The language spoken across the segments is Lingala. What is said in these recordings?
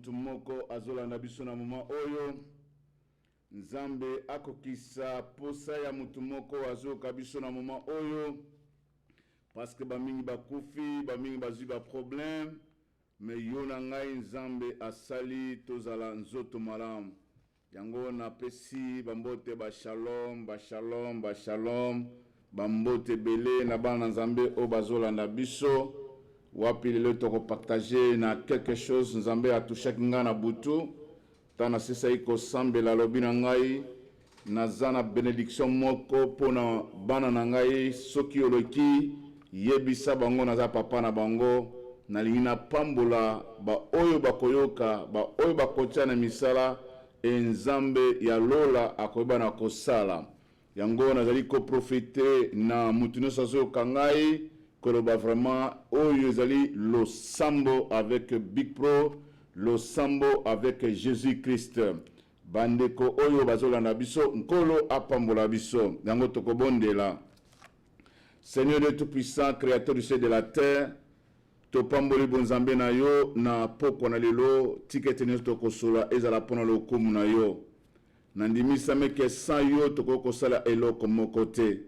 mutu moko azolanda biso na moma oyo Nzambe akokisa posa ya mutu moko azoka biso na moma oyo parce que bamingi bakufi bamingi bazwi ba problème mais yo na ngai Nzambe asali tozala nzoto malamu yango na pesi bambote ba shalom ba shalom ba shalom bambote belé na bana Nzambe o bazolanda biso wapi lelo toko partager na quelque chose Nzambe a touché kinga na butu tana sisa iko sambela lobi na ngai nazana bénédiction moko pona bana na ngai soki oloki yebisa bango naza papa na bango na lina pambola ba oyo bakoyoka ba oyo bakotia na misala Nzambe ya lola akoyeba na kosala yango nazali ko profiter na mutuno sazo kangai koloba vraiment oyo ezali lo sambo avec Big Pro lo sambo avec Jésus-Christ bandeko oyo bazolanda biso nkolo apambola biso yango tokobondela Seigneur Dieu tout-puissant créateur du ciel et de la terre topamboli bonzambe na yo na poko na lelo tikete nyo tokosola ezala pona lokumu na yo nandimisa meke sans yo tokokosala eloko moko te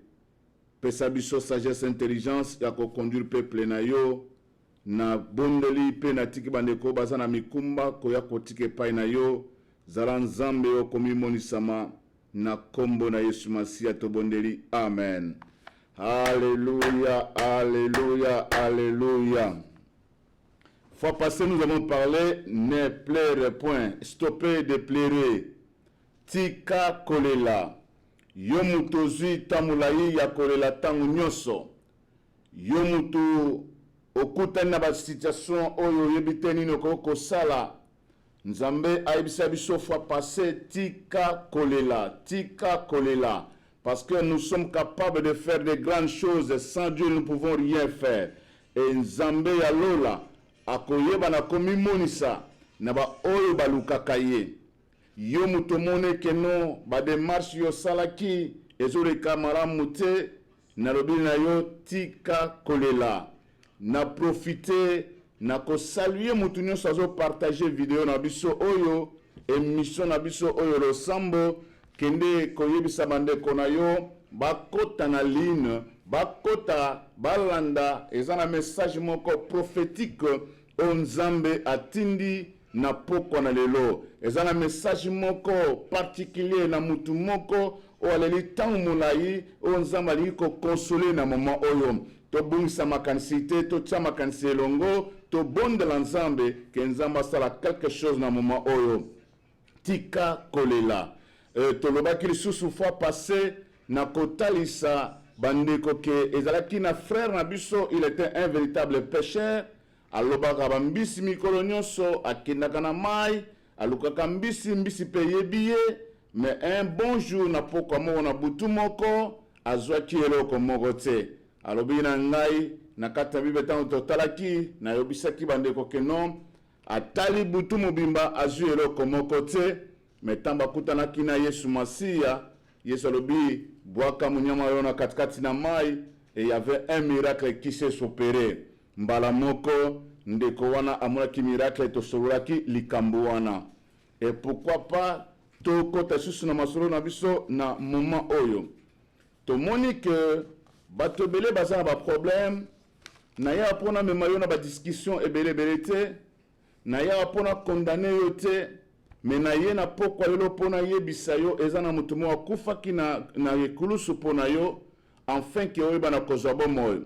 pesa biso sagesse intelligence ya koconduire peuple na yo na bondeli pe na tiki bandeko baza na mikumba koya kotike pai na yo zala Nzambe yo komimonisama na kombo na Yesu Masia tobondeli amen. Alléluia, alléluia, alléluia. Fois passée, nous avons parlé ne pleure point, stopper de pleurer. Tika kolela. Yomutu zui tamulai ya kolela tangu nyoso. Yomutu okuta na ba situation oyo yebiteni no koko sala. Nzambe aibisa biso fois passée tika kolela, tika kolela. Parce que nous sommes capables de faire de grandes choses. Sans Dieu, nous ne pouvons rien faire. Et Nzambe ya lola, akoyeba na komi monisa, na ba oyo balukakaye. Yo mutomone keno, ba démarche yo salaki, ezore kamara mute, na lobi na yo tika kolela. Na profiter, na ko saluer mutunyo sazo partager vidéo na biso oyo, émission na biso oyo lo sambo, kende koyebisa bandeko na yo bakota na ligne bakota balanda ezana message moko prophétique o Nzambe atindi na poko na lelo ezana message moko particulier na mutu moko o aleli tangu mulai o Nzambe ali ko consoler na moment oyo to bungisa makanisi te to tia makanisi elongo to bondela Nzambe ke Nzambe asala quelque chose na moment oyo tika kolela. Tolobaki lisusu fois passé na kotalisa bandeko ke ezalaki na frère na biso il était un véritable pécheur alobaka bambisi mikolo nyonso akendaka na mai alukaka mbisi pe yebiye mais un bon jour na poko moko na butu moko azwaki eloko moko te alobi na ngai na kati ya Bible tango totalaki na yobisaki bandeko ke non atali butu mobimba azwi eloko moko te metamba kutana kina Yesu Masia Yesu alobi bwaka munyama yo na katikati na mai et il y avait un miracle qui s'est opéré mbala moko ndeko wana amulaki miracle to solaki likambo wana et pourquoi pas to kota susu na masolo na biso na moment oyo to moni que bato belé baza ba problème na ya pona mema yo na ba discussion ebele belete na ya pona condamner yo te mais na ye na poko lelo pona yebisa yo eza na mutu mo akufaki na ekulusu pona yo enfin ke oyeba na kozwa bomoi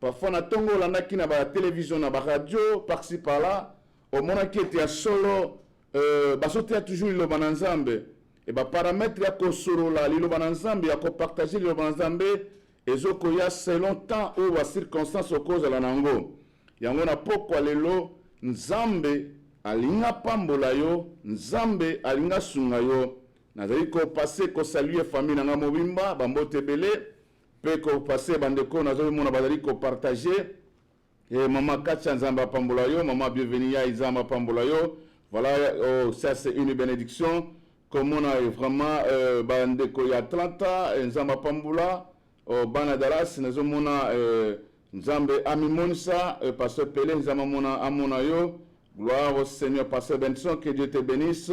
parfois na tongo olandaki na ba télévision na ba radio par-ci par-là omonaki ete ya solo basoteya toujours liloba na Nzambe e ba paramètre ya kosolola liloba na Nzambe ya kopartager liloba na Nzambe ezokoya selon temps ou ba circonstance okozala nango yango na poko lelo Nzambe alinga pambola yo Nzambe alinga sunga yo nazali ko passer ko saluer famille nanga mobimba bambote belé pe ko passer bandeko nazali mona bazali ko partager et maman Katia Nzamba pambola yo maman bienvenue ya Nzamba pambola yo voilà ça c'est une bénédiction comme on a vraiment bandeko ya Atlanta Nzamba pambola bana Dallas nazomona Nzambe amimonisa pasteur Pelé Nzamba mona amona yo Gloire au Seigneur, Pasteur Benson, que Dieu te bénisse.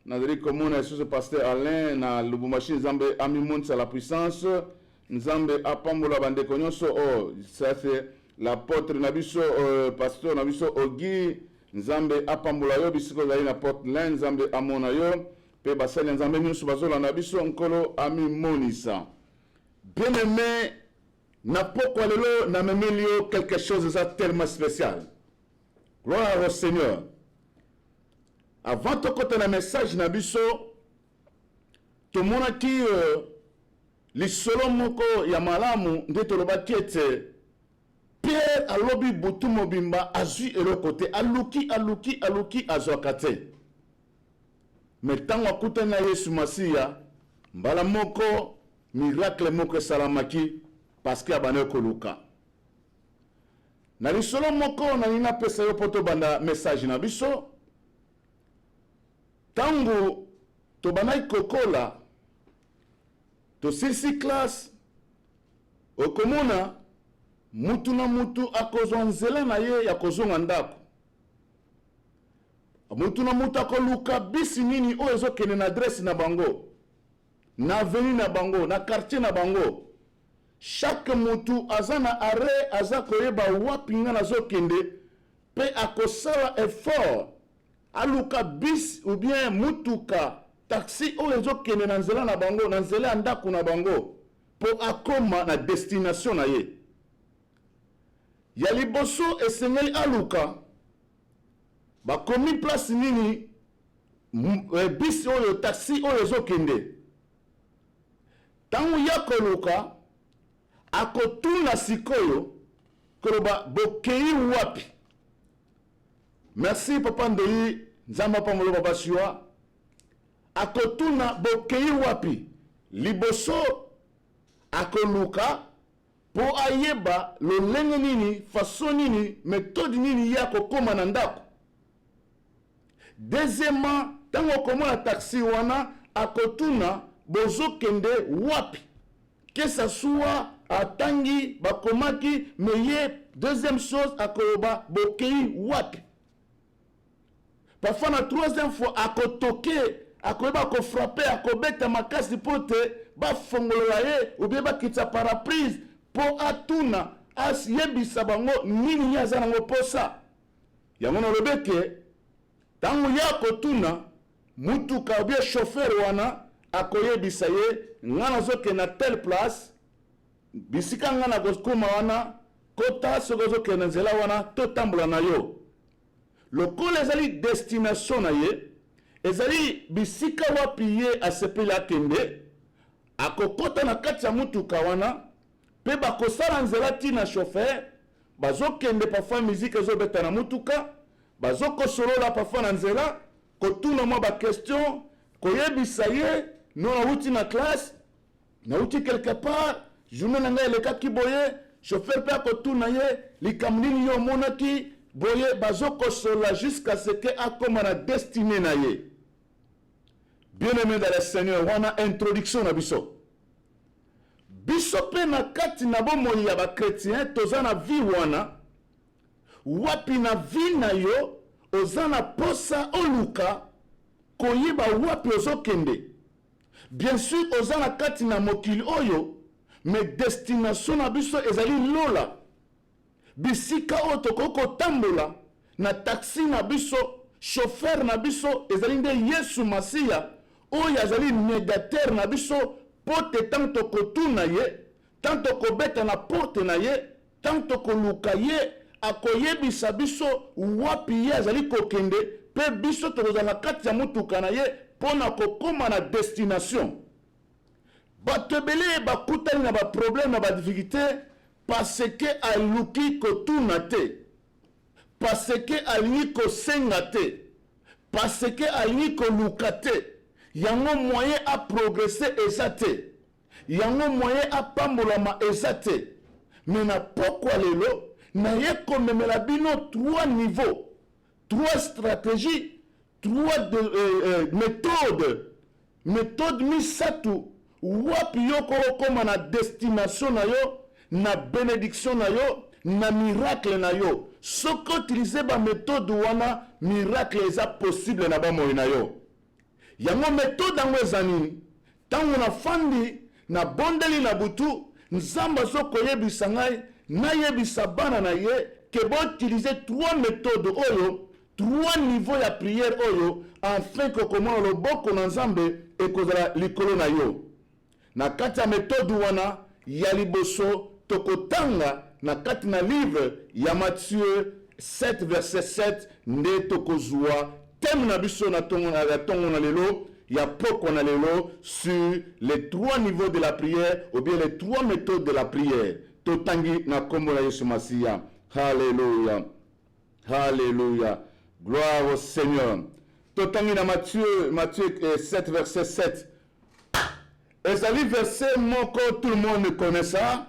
Nazari Komona, ce Pasteur Alain, na Lubumbashi, Nzambe Amimoun, c'est la puissance. Nzambe Apambola Bande Konyoso, oh, ça c'est l'apôtre Nabiso, Pasteur Nabiso Ogi, Nzambe Apambola Yo, Bisiko Zali na porte l'un, Nzambe Amona Yo, Pe Basel, Nzambe Nyusu Bazola Nabiso, Nkolo Amimonisa. Bien-aimé, n'a pas quoi lelo, n'a même lieu quelque chose de ça tellement spécial. Gloire au Seigneur. Avant de côté le message Nabiso, tout le monde qui les solo moko ya malamu ndeto loba kiete Pierre alobi butu mobimba azui elo côté aluki azokate. Mais tant wakuta na Yesu Masiya mbala moko miracle moko salamaki parce que abane koluka. Na lisolo moko na nina pesa yo poto banda message na biso. Tango to banai kokola to sisi class okomona mutu na mutu akozwa nzela na ye ya kozonga ndako. Mutu na mutu akoluka bisi nini oyo ezokende na adresse na bango, na avenue na bango, na quartier na bango. Chaque mutu aza na arrêt aza koyeba wapi nga nazokende pe akosala effort aluka bis ou bien mutuka taxi oyo ezokende na nzela na bango, na nzela ya ndako na bango po akoma na destination na ye. Ya liboso esengeli aluka bakomi place nini bis oyo taxi oyo ezokende. Tango ya koluka akotuna sikoyo koloba bokei wapi. Merci papa Ndoi Nzamba Pamolo Baba Siwa. Akotuna bokei wapi. Liboso akoluka po ayeba lolenge nini, façon nini, méthode nini ya kokoma na ndako. Deuxièmement, tango komona taxi wana akotuna bozokende wapi. Que ça soit atangi bakomaki meye. Deuxième chose akoloba bokei wapi. Parfois la troisième fois akotoke akoyeba ko frapper akobeta makasi pote ba fongolola ye ou bien ba kitsa paraprise po atuna as yebisa bango nini ya zanango posa. Yango no lobeke tango ya kotuna mutuka ou bien chauffeur wana akoyebisa ye ngana zoke na telle place bisika ngana koma wana kota sogozoke na nzela wana to tambola na yo. Lokole ezali destination na ye, ezali bisika wapi ye asepeli akende, akokota na kati ya mutuka wana, pe bakosala nzela tina chauffeur, bazokende parfois musique ezobeta na mutuka, bazokosolola parfois na nzela, kotuna mwa ba question, koyebisa ye, non nauti na classe, nauti quelque part, journée nanga elekaki boye, chauffeur pe akotuna ye, likamnini yo monaki, boye bazokosola jusqu'à ce que akoma na destiné na ye. Bien-aimé dans le Seigneur, wana introduction na biso. Biso pe na kati na bomoi ya ba chrétien toza na vie wana. Wapi na vie na yo oza na posa oluka koyeba wapi ozokende. Bien sûr oza na kati na mokili oyo, mais destination na biso ezali lola. Bisika otokoko tambola na taxi na biso, chauffeur na biso ezali nde Yesu Masiya oyo azali médiateur na biso pote tanto kotuna ye, tanto kobeta na porte na ye, tanto koluka ye akoyebisa biso wapi ye azali kokende pe biso tokozala na kati ya mutuka na ye pona kokoma na destination. Bato ebele bakutani na ba problème na ba difficulté parce que aluki kotuna te, parce que alingi kosenga te, parce que alingi koluka te, yango moyen a progresser eza te, yango moyen a pambolama eza te. Mais na pokwa lelo na ye komemela bino 3 niveaux, 3 stratégies, 3 méthodes misatu wapi yo kokoma na destination na yo, na bénédiction na yo, na miracle na yo. Soko utiliser ba méthode wana, miracle eza possible na ba moyo na yo. Yango méthode yango ezanini. Tango na fandi na bondeli na butu, nzamba soko yebisa ngai, na yebisa bana na ye, que bo utiliser 3 méthodes oyo, 3 niveaux ya prière oyo, afin que comment le boko na nzambe ekozala likolo na yo. Na kati ya méthode wana, ya liboso, tokotanga na kati na livre ya Matthieu 7 verset 7 nde tokozwa thème na biso na tongo na lelo ya poko na lelo sur les 3 niveaux de la prière ou bien les 3 méthodes de la prière. Totangi na kombo na Yesu Masiya. Alléluia. Alléluia. Gloire au Seigneur. Totangi na Matthieu 7 verset 7. Ezali verset moko tout le monde connaît ça.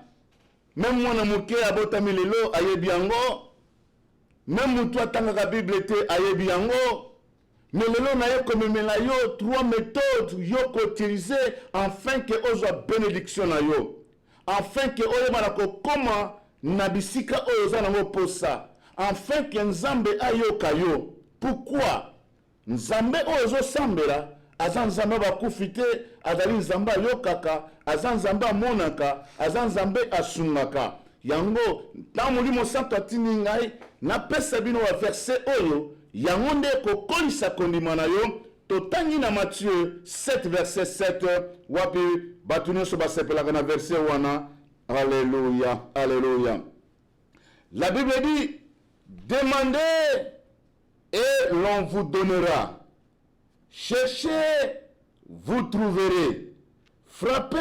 Même moi na moke abotami lelo ayebi yango. Même mutu atangaka Bible te ayebi yango. Mais lelo na yo komemela yo 3 méthodes yo ko utiliser afin que ozwa bénédiction na yo. Afin que oyeba na kokoma na bisika oyo za nango posa. Afin que Nzambe ayoka yo. Pourquoi? Nzambe oyo zo sambela aza Nzambe bakufi te, azali Nzambe ayokaka, aza Nzambe amonaka, aza Nzambe asungaka. Yango na Molimo Santo atindi ngai na pesa bino wa verset oyo yango nde kokolisa kondima na yo. Totangi na Matthieu 7 verset 7 wapi batu nyonso basepelaka na verset wana. Alléluia, alléluia. La Bible dit, demandez et l'on vous donnera. Cherchez, vous trouverez. Frappez,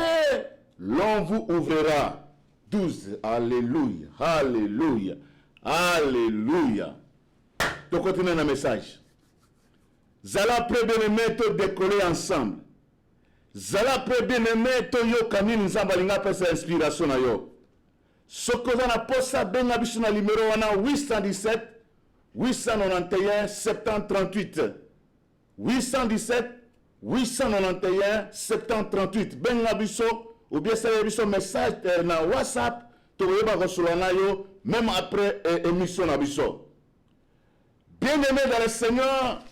l'on vous ouvrira. 12. Alléluia, alléluia, alléluia. Donc, continuez le message. Zala près bien-aimé, te décoller ensemble. Zala près bien-aimé, te yo kamini nzamba linga pesa inspiration na yo. Sokoza na posa benga biso na numéro wana 817 891 738. 817 891 738. Benga biso ou bien c'est biso message na WhatsApp to yeba recevoir na yo même après émission na biso. Bien-aimé dans le Seigneur,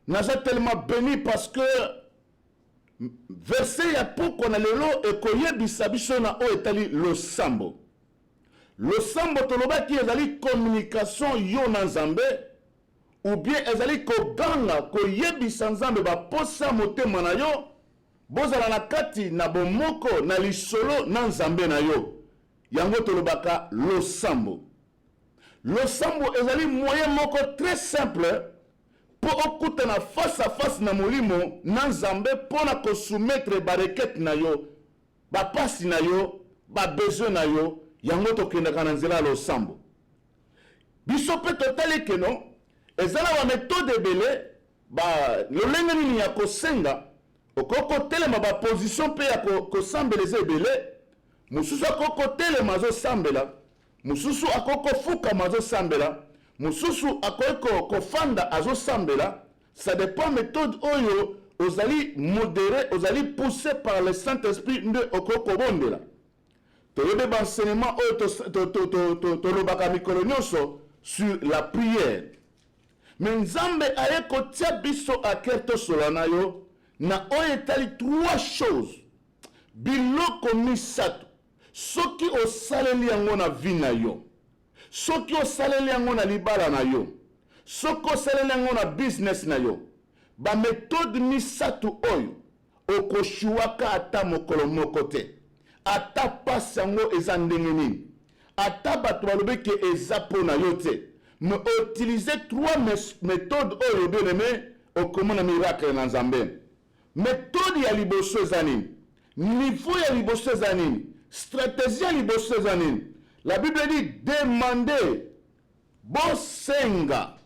nous sommes tellement bénis parce que verset ya poko na lelo ekoyebisa biso na o etali losambo. Losambo tolobaki ezali communication yo na Nzambe ou bien ezali koganga koyebisa Nzambe baposa motema na yo bozala na kati na bomoko na lisolo na Nzambe na yo. Yango tolobaka losambo. Losambo ezali moyen moko très simple pour okutana face à face na molimo na Nzambe pona ko soumettre ba requête na yo, ba pasi na yo, ba besoin na yo, yango tokendaka na nzela losambo. Biso pe totali keno ezala ba méthode ebele ba lolenge nini ya kosenga okoko telema ba position pe ya kosambeleza ebele. Mususu akoko telema zo sambela, mususu akoko fuka mazo sambela, mususu akoeko kofanda azo sambela. Ça dépend méthode oyo ozali modéré, ozali poussé par le Saint-Esprit nde okoko bondela. Toyebe ba enseignement oyo tolobaka mikolo nyonso sur la prière. Mais Nzambe aye kotia biso akerto solana yo na oyo etali 3 choses. Biloko misato. Soki osaleli yango na vie na yo, soki osaleli yango na libala na yo, soki osaleli yango na business na yo, ba méthode misato oyo okoshuwaka ata mokolo moko te. Ata pasi yango eza ndenge nini, ata bato balobeke eza po na yo te. Me utiliser 3 méthodes oyo bien-aimé okomona miracle na Nzambe. Méthode ya liboso eza nini? Niveau ya liboso eza nini? Stratégie ya liboso eza nini? La Bible dit demandez, bosenga.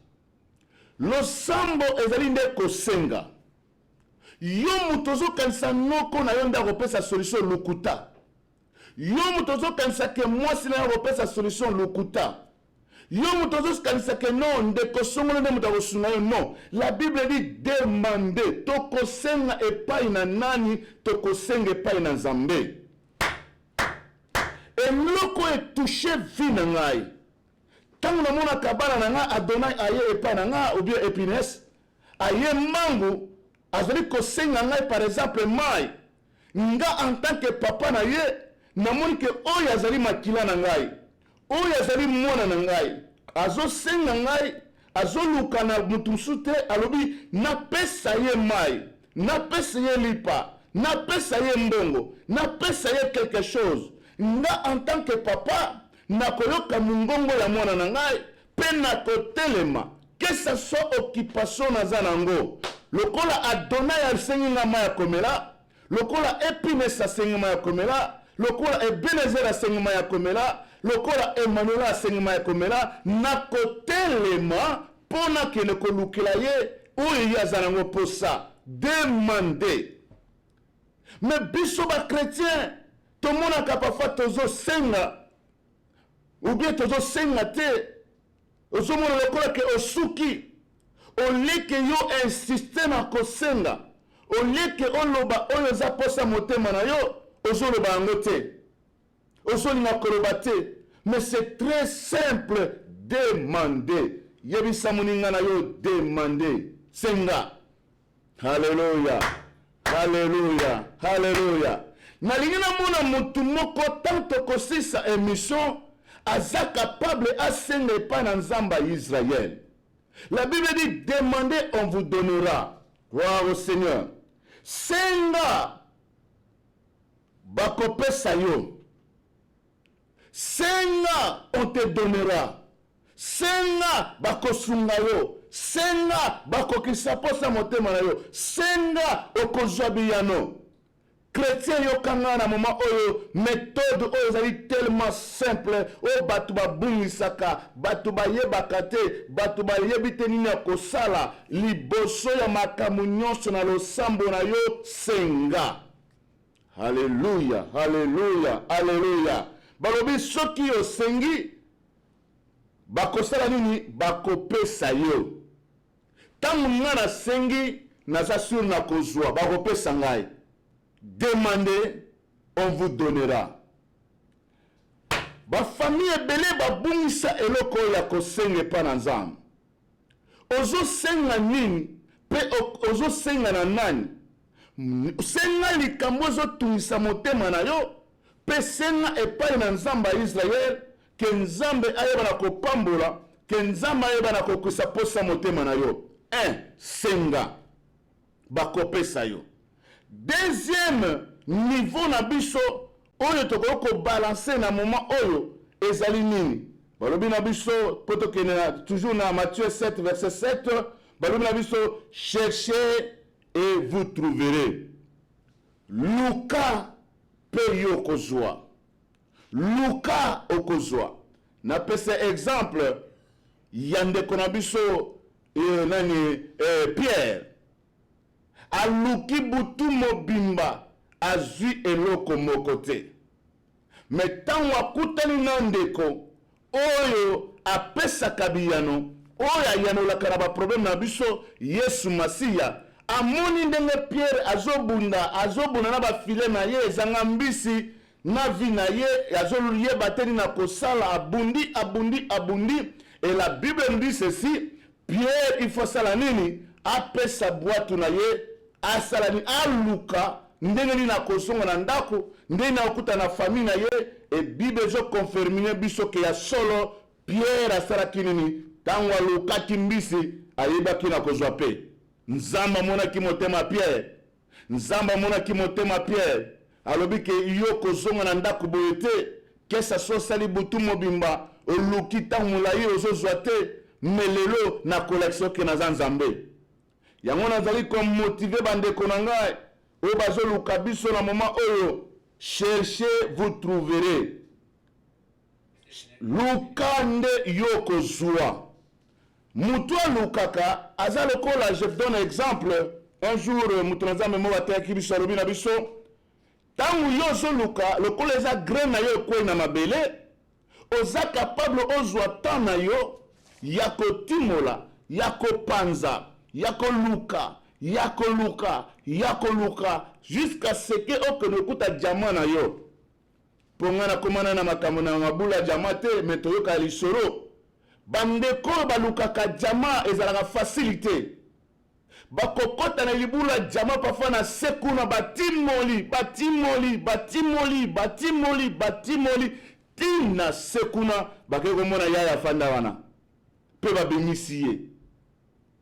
Losambo ezali nde kosenga. Yo mutu ozokanisa noko na yo nde akopesa solution lukuta. Yo mutu ozokanisa ke mwasi na yo akopesa solution lukuta. Yo mutu ozokanisa ke non ndeko songolo nde mutu akosunga yo. Non. La Bible dit demandez. Tokosenga epai na nani? Tokosenga epai na Nzambe. Et loko e touché vie na ngai. Tant que mon akabala nanga Adonai aye epa nanga ou bien épinès aye mangu azali kosenga ngai par exemple mai nga en tant que papa na ye namoni ke oyo azali makila na ngai oyo azali mwana na ngai azosenga ngai azoluka na mutu mosusu te alobi napesa ye mai napesa ye lipa napesa ye mbongo napesa ye quelque chose nga en tant que papa nakoyoka mongongo ya mwana na ngai mpe nakotelema que ça soit occupation naza nango lokola Adonai asengi nga mai ya komela lokola Epines asengi mai ya komela lokola Ebenezer asengi mai ya komela lokola Emmanuel asengi mai ya komela nakotelema mpona kende kolukela ye oyo ye aza nango mposa demande. Mais biso ba chrétien tomonaka parfois tozosenga ou bien tozosenga te ozomona lokola ke osuki oleke yo insiste na kosenga oleke oloba oyo eza posa motema na yo ozoloba yango te ozolinga koloba te. Mais c'est très simple, demander yebisa moninga na yo demander senga. Alléluia, alléluia, alléluia. Nalingi na mona mutu moko tanto kosisa émission aza capable asenga epa na nzamba Israël. La Bible dit demandez on vous donnera. Gloire au Seigneur. Senga bakopesa yo. Senga on te donnera. Senga bakosunga yo. Senga bakokisa posa motema na yo. Senga okozwa biyano. Chrétien yo kanga na moment oyo méthode oyo ezali tellement simple o batu babungisaka batu bayebaka te batu bayebi te nini ya kosala liboso ya makambo nyonso na losambo na yo senga. Alléluia, alléluia, alléluia. Balobi soki osengi bakosala nini bakopesa yo. Tangu nga na sengi naza sur na kozwa bakopesa ngai. Demandez, on vous donnera. Ba famille ebele babungisa eloko ya kosenga pa na nzambe. Ozo senga nini pe ozo senga na nani? Senga likambo ezotungisa motema na yo pe senga epai na nzambe ya Israel ke nzambe ayeba na kopambola ke nzambe ayeba na kokusa posa motema na yo. Senga bakopesa yo. Deuxième niveau na biso oyo toko balancer na moment oyo ezali nini balobi na biso poto kenena toujours na Matthieu 7 verset 7 balobi na biso cherchez et vous trouverez. Luka pe yo kozwa Luka okozwa na pese exemple yande kona biso Pierre aluki butu mobimba azwi eloko moko te. Mais tango akutani na ndeko oyo apesaka biyano oyo ayanolaka na baproblème na biso Yesu Masiya amoni ndenge Pierre azobunda na bafile na ye ezanga mbisi na vi na ye azoluyeba te na kosala abundi et la Bible nous dit ceci Pierre il faut sala nini apesa boîte na ye asalani aluka ndenge ni na kosonga na ndako ndenge na okuta na famille na ye e Bible zo confirmer biso ke ya solo Pierre asalaki nini tango alukaki mbisi ayebaki na kozwa pe nzamba monaki motema Pierre nzamba monaki motema Pierre alobi ke yo kozonga na ndako boye te kesa so sali butu mobimba oluki tango mulayi ozozwa te melelo na collection ke na nzambe yango nazali comme motiver bandeko na ngai oyo bazoluka biso na moment oyo cherchez vous trouverez. Luka nde yo kozwa mutu alukaka aza lokola. Je donne exemple un jour mutu na nzambe moko ateyaki biso alobi na biso tangu yo ozoluka lokola eza graine na yo ekwei na mabele oza capable ozwa temps na yo ya kotimola ya kopanza yakoluka jusqu'à ce que okene okuta diamant na yo. Ponga na komana na makambo na mabula diamant te mais toyoka lisoro bandeko balukaka jama ezalaka facilité bakokota na libula jama parfois na sekuna batimoli tina sekuna bakeke komona yaya fanda wana pe babimisi ye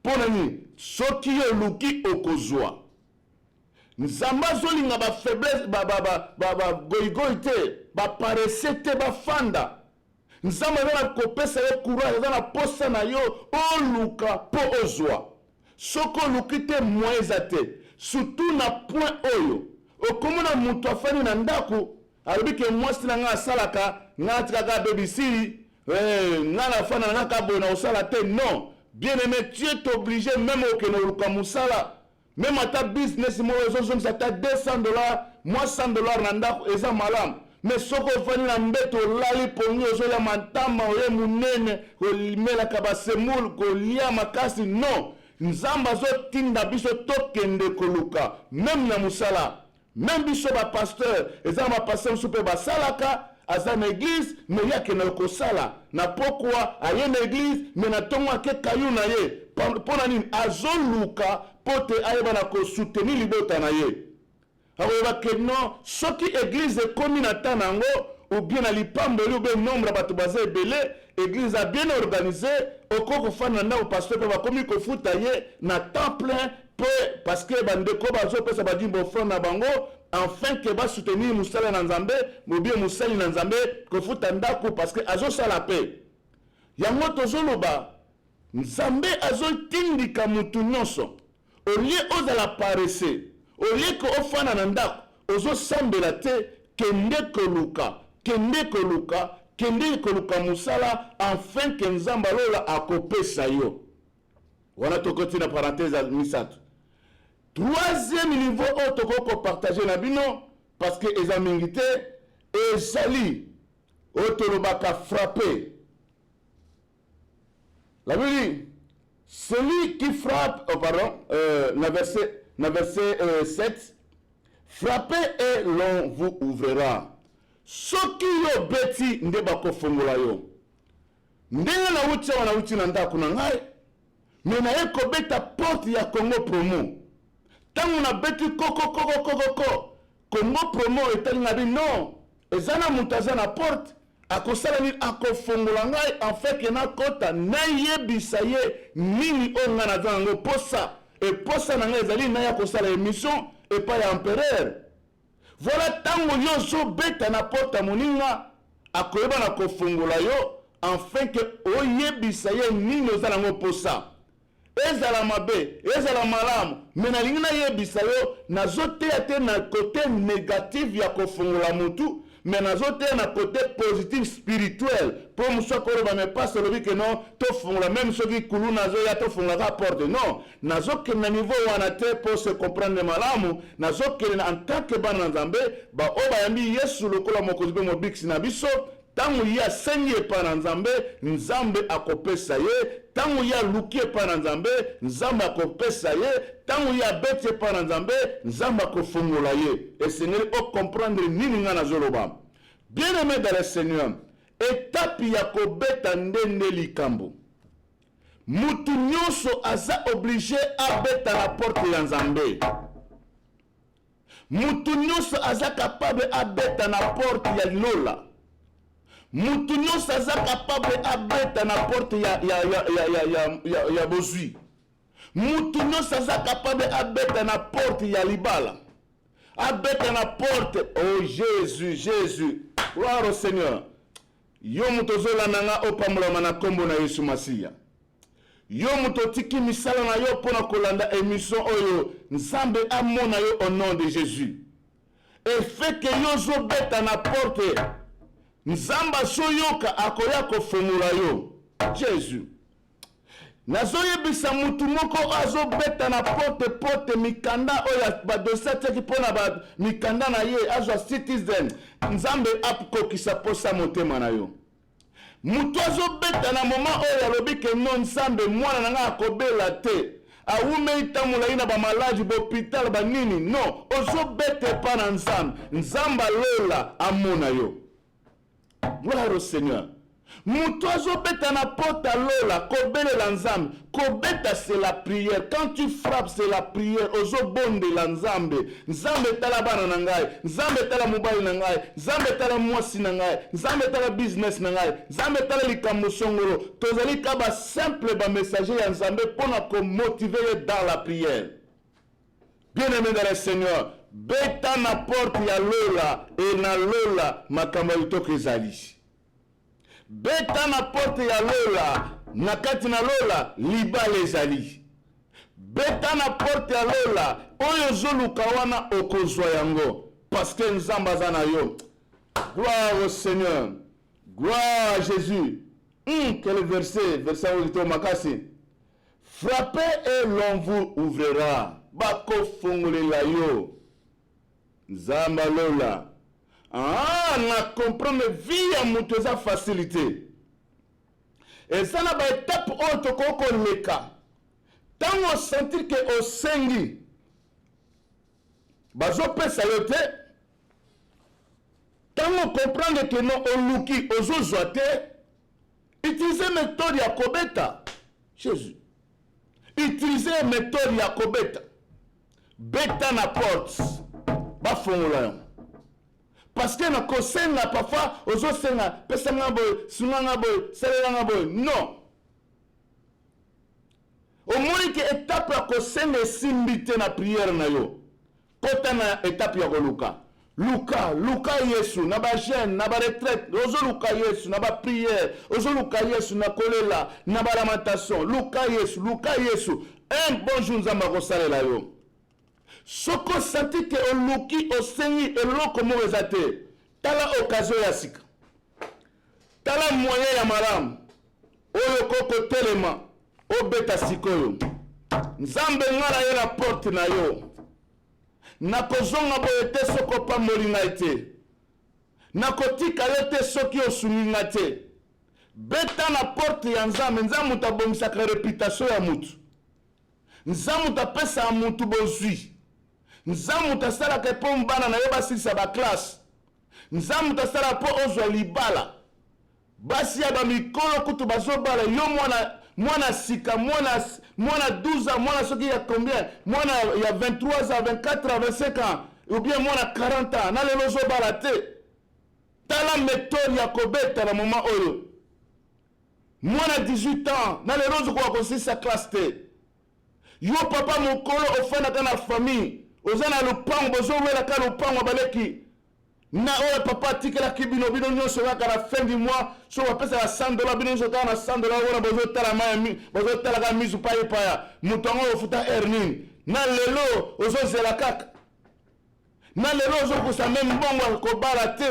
mpona nini soki yo oluki okozwa nzambe azolinga bafaiblesse bagoyigoyi te baparese te bafanda nzambe aza na kopesa yo courage aza na posa na yo oluka mpo ozwa soki oluki te mwa eza te surtout na point oyo okomona moto afandi na ndako alobi ke mwasi na nga asalaka nga atikaka abebisili nga na fanda na nga kaboye na kosala te non bien aimé tu es obligé même okende oluka mosala même ata business moko ezozongisa ata $200 mwa $100 na ndako eza malamu mais soki ofandi na mbeto olali pongi ozolia matama oye monene komelaka basemule kolia makasi non nzambe azotinda biso tokende koluka même na mosala même biso bapasteur eza na bapasteur mosusu mpe basalaka aza na église me ye akende kosala na pokwa aye na église me na ntongo ake kayu na ye mpo na nini azoluka mpo te ayeba na kosoutenir libota na ye akoyeba ke non soki église ekomi na ntan na yango ou bien na lipamboli ou bien nombre ya bato baza ebele église a bien organisé okoki kofanda na ndako pasteur mpe bakomi kofuta ye na temps plein mpe parce que bandeko bazopesa badimba ofrande na bango enfin ke basoutenir mosala na nzambe mobie mosali na nzambe kofuta ndako parce que azosala mpe yango tozoloba nzambe azotindika mutu nyonso olie ozala parese olie ko ofanda na ndako ozosambela te kende koluka mosala enfin ke nzambe alola akopesa yo wana tokoti na parenthèse ya misato troisième niveau oyo tokoki kopartage na bino parce que eza mingi te ezali oyo tolobaka frappe. La Bible dit, celui qui frappe, verset 7, frappez et l'on vous ouvrira. Soki yo beti nde bakofongola yo. Ndenge na uti wana uti na ndako na ngai, me na ye kobeta porte ya Congo Promo. Tango na beti koko Congo Promo etali na bi non, ezana mutu aza na porte. Akosala nini akofongola ngai enfin ke nakota nayebisa ye nini oyo ngai naza yango posa na ngai ezali naye akosala émission epai ya empereur. Voilà ntango yo ozobeta na porte moninga akoyeba na kofongola yo enfin ke oyebisa ye nini oza nango posa ezala mabe ezala malamu me nalingi nayebisa yo nazoteya te na kote négatif ya kofongola mutu mais nazoteya na côté positif spirituel pour muso akoloba me passe lobi ke non tofongola même soki kulu nazoya tofongolaka porte non nazokende na niveau wana te pour se comprendre malamu nazokende en tant que bana na nzambe baoyo bayambi yesu lokola mokonzi mpe mobikisi na biso ntango ye asengi epai na nzambe nzambe akopesa ye ntango ye aluki epai na nzambe nzambe akopesa ye ntango ye abeti epai na nzambe nzambe akofongola ye esengeli okomprendre nini ngai nazoloba bien aimé dans le Seigneur etape ya kobeta ndenge likambo mutu nyonso aza obligé abeta na porte ya nzambe mutu nyonso aza capable abeta na porte ya lola mutu nyonso aza capable abeta na porte ya bozwi mutu nyonso aza capable abeta na porte ya libala abeta na porte oh Jésus gloire au Seigneur yo mutu ozolanda nga opambolama na kombo na Yesu Masiya yo mutu otiki misala na yo mpona kolanda émission oyo nzambe amona yo au nom de Jésus efe ke yo ozobeta na porte nzambe azoyoka akoya kofongola yo Jésus nazoyebisa mutu moko azobeta na porte mikanda oyo badosie atiaki mpona mikanda na ye azwa citizen nzambe akokisa posa motema na yo mutu azobeta na moma oyo alobi ke no nzambe mwana na ngai akobela te awumei tamolai na bamaladi bohôpital banini no ozobeta epai na nzambe alola amona yo gloire au Seigneur Mutu azobeta na porte alola kobelela nzambe. Kobeta c'est la prière. Quand tu frappes c'est la prière. Ozobondela nzambe. Nzambe tala bana na ngai. Nzambe tala mobali na ngai. Nzambe tala mwasi na ngai. Nzambe tala business na ngai. Nzambe tala likambo songolo. Tozali ka ba simple ba messager ya nzambe pona ko motiver dans la prière. Bien-aimé dans le Seigneur, beta na porte ya lola et na lola makambo itoko ezali. Beta na porte ya lola, na kati na lola, libala ezali. Beta na porte ya lola, oyo zoluka wana okozwa yango. Parce que nzambe aza na yo. Gloire au Seigneur. Gloire à Jésus. Quel verset? Verset au makasi. Frappez et l'on vous ouvrira. Bako fongolela yo. Nzambe lola. Ah, na comprendre vie ya mutu eza facilité. Eza na ba étape oyo tokoko leka. Tango sentir que osengi bazopesa yo te. Tango comprendre que non oluki ozozwa te. Utiliser méthode ya kobeta. Jésus. Utiliser méthode ya kobeta. Beta na porte. Ba fongola yo. Parce que na kosenga parfois ozo senga pesa ngabo sunanga boy selela ngabo non. Au moins que étape ya kosenga simbite na prière na yo. Kota na étape ya koluka. Luka Yesu na ba jeune na ba retraite ozo luka Yesu na ba prière ozo luka Yesu na kolela na ba lamentation luka Yesu un bon jour nzamba ko salela yo. Soko senti que oluki osengi eloko mo ezate tala occasion ya sika tala moyen ya malamu oyo koko telema obeta sikoyo nzambe ngala ye na porte na yo nakozonga boye te soko pamboli ngai te nakotika yo te soki osungi ngai te beta na porte ya nzambe nzambe utabomisaka reputation ya mutu nzambe utapesa ya mutu bozwi nzambe utasalaka mpo mbana na yo basilisa baklasse nzambe utasala mpo ozwa libala basi ya bamikolo kutu bazobala yo mwana sika mwana 12 ans mwana soki ya combien mwana ya 23 ans 24 ans 25 ans ou bien mwana 40 ans na lelo ozobala te tala méthode ya kobeta na moment oyo mwana 18 ans na lelo ozokoka kosilisa classe te yo papa mokolo ofandaka na famille oza na lupango bozowelaka lupango baleki na oyo papa atikelaki bino nyonso kaka na fin du mois so bapesaka $100 bino nyonso kaka na $100 wana bozotalaka misu paya moto yango ofuta air nini na lelo ozozela kaka na lelo ozokusa meme mbongo kobala te.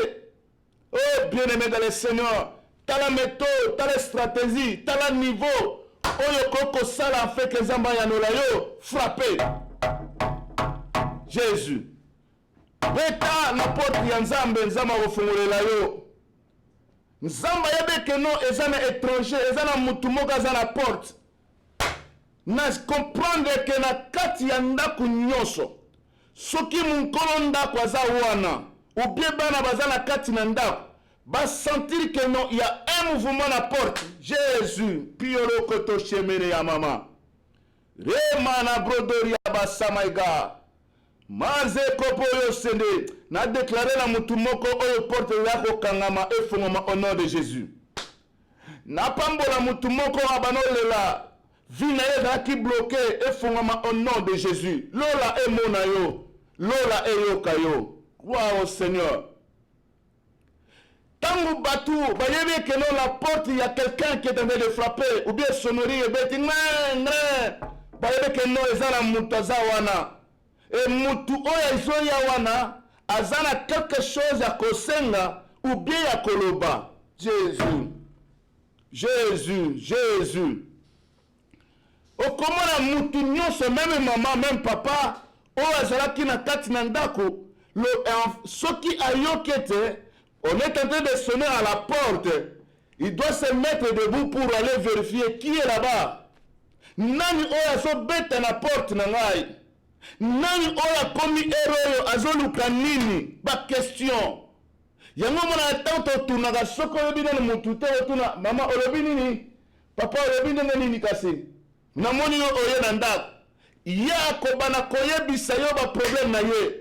Oh bien-aimé dans le Seigneur, tala méthode tala stratégie tala niveau oyo kokosala afe ke nzambe ayanola yo frappe Jésus. Beta na porte ya nzambe nzambe akofungolela yo. Nzambe yebeke no eza na étranger eza na mutu moko aza na porte. Na comprendre ke na kati ya ndako nyonso soki munkolo ndako aza wana ou bien bana baza na kati na ndako ba sentir que non il y a un mouvement na porte. Jésus piolo koto chemene ya mama rema na brodori ya basamaiga maze kopo yo sende na déclarer na mutu moko oyo porte yako kangama efungama au nom de Jésus. Na pambola mutu moko abanolela vina yeza ki bloqué efungama au nom de Jésus. Lola emona yo lola eyoka yo. Gloire au Seigneur. Tangu batu bayebi que non la porte il y a quelqu'un qui est en train de frapper ou bien sonnerie et beti bayebi que non ezala mutu azawana. Et mutu oya izoya wana azana quelque chose à kosenga ou bien à koloba. Jésus. Okomona mutu nyonso même maman même papa oya azalaki na kati na ndako soki ayokete on est en train de sonner à la porte. Il doit se mettre debout pour aller vérifier qui est là-bas. Nani oya so beta na porte na ngai. Nani oya komi eroyo azoluka nini ba question. yango mona tanto tunaka soko olobi nani mutu te otuna mama olobi nini papa olobi ndenge nini kasi namoni yo oye na ndako ye akobana koyebisa yo baproblème na ye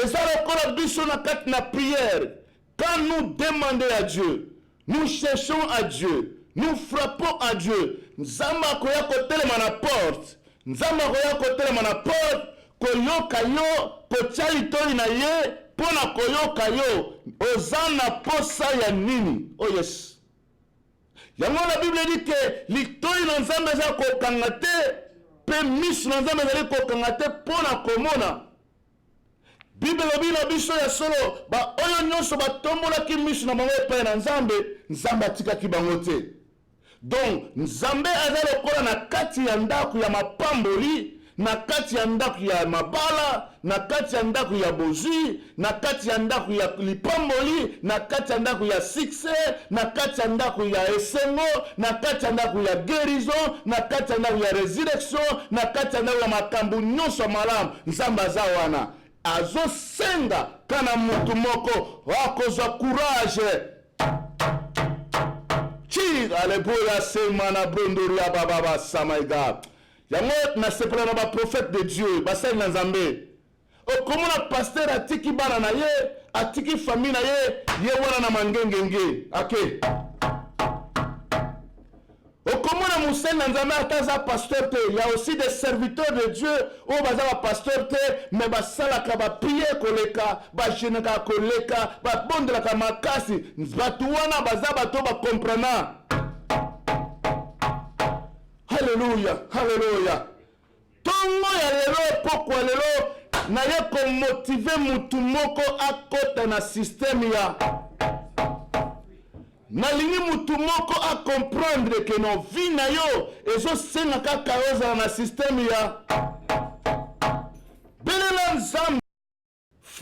eza lokola biso na kati na prière quand nous demandons à Dieu nous cherchons à Dieu nous frappons à Dieu nzambe akoya kotelema na porte nzambe akoya kotelema na porte koyoka yo kotia litoi na ye pona koyoka yo oza na posa ya nini oh yes yango la Bible dit que litoi na nzambe eza kokanga te pe miso na nzambe ezali kokanga te pona komona Bible lobi na biso ya solo ba oyo nyonso batombolaki miso na bango epai na nzambe nzambe atikaki bango te donc nzambe aza lokola na kati ya ndako ya mapamboli na kati ya ndako ya mabala na kati ya ndako ya bozwi na kati ya ndako ya lipamboli na kati ya ndako ya succès na kati ya ndako ya esengo na kati ya ndako ya guérison na kati ya ndako ya résurrection na kati ya ndako ya makambo nyonso malamu nzambe aza wana azosenga kana mutu moko akozwa courage Alléluia, c'est mana brondoria baba samaiga. Yango na sepela na ba prophète de Dieu, basai na Nzambe. O komo na pasteur atiki bana na ye, atiki famille na ye wana na mangengenge. Okay. O komo na musel na Nzambe ataza pasteur te, il y a aussi des serviteurs de Dieu, o baza ba pasteur te, mais basalaka ba prier koleka, ba jenaka koleka, ba bondelaka makasi, batu wana baza bato ba comprendre. Alléluia, alléluia. Tongo ya lelo pokwa lelo na ye ko motiver mutu moko akota na système ya na lingi mutu moko a comprendre que no vie na yo ezo senga kaka oza na système ya belela nzambe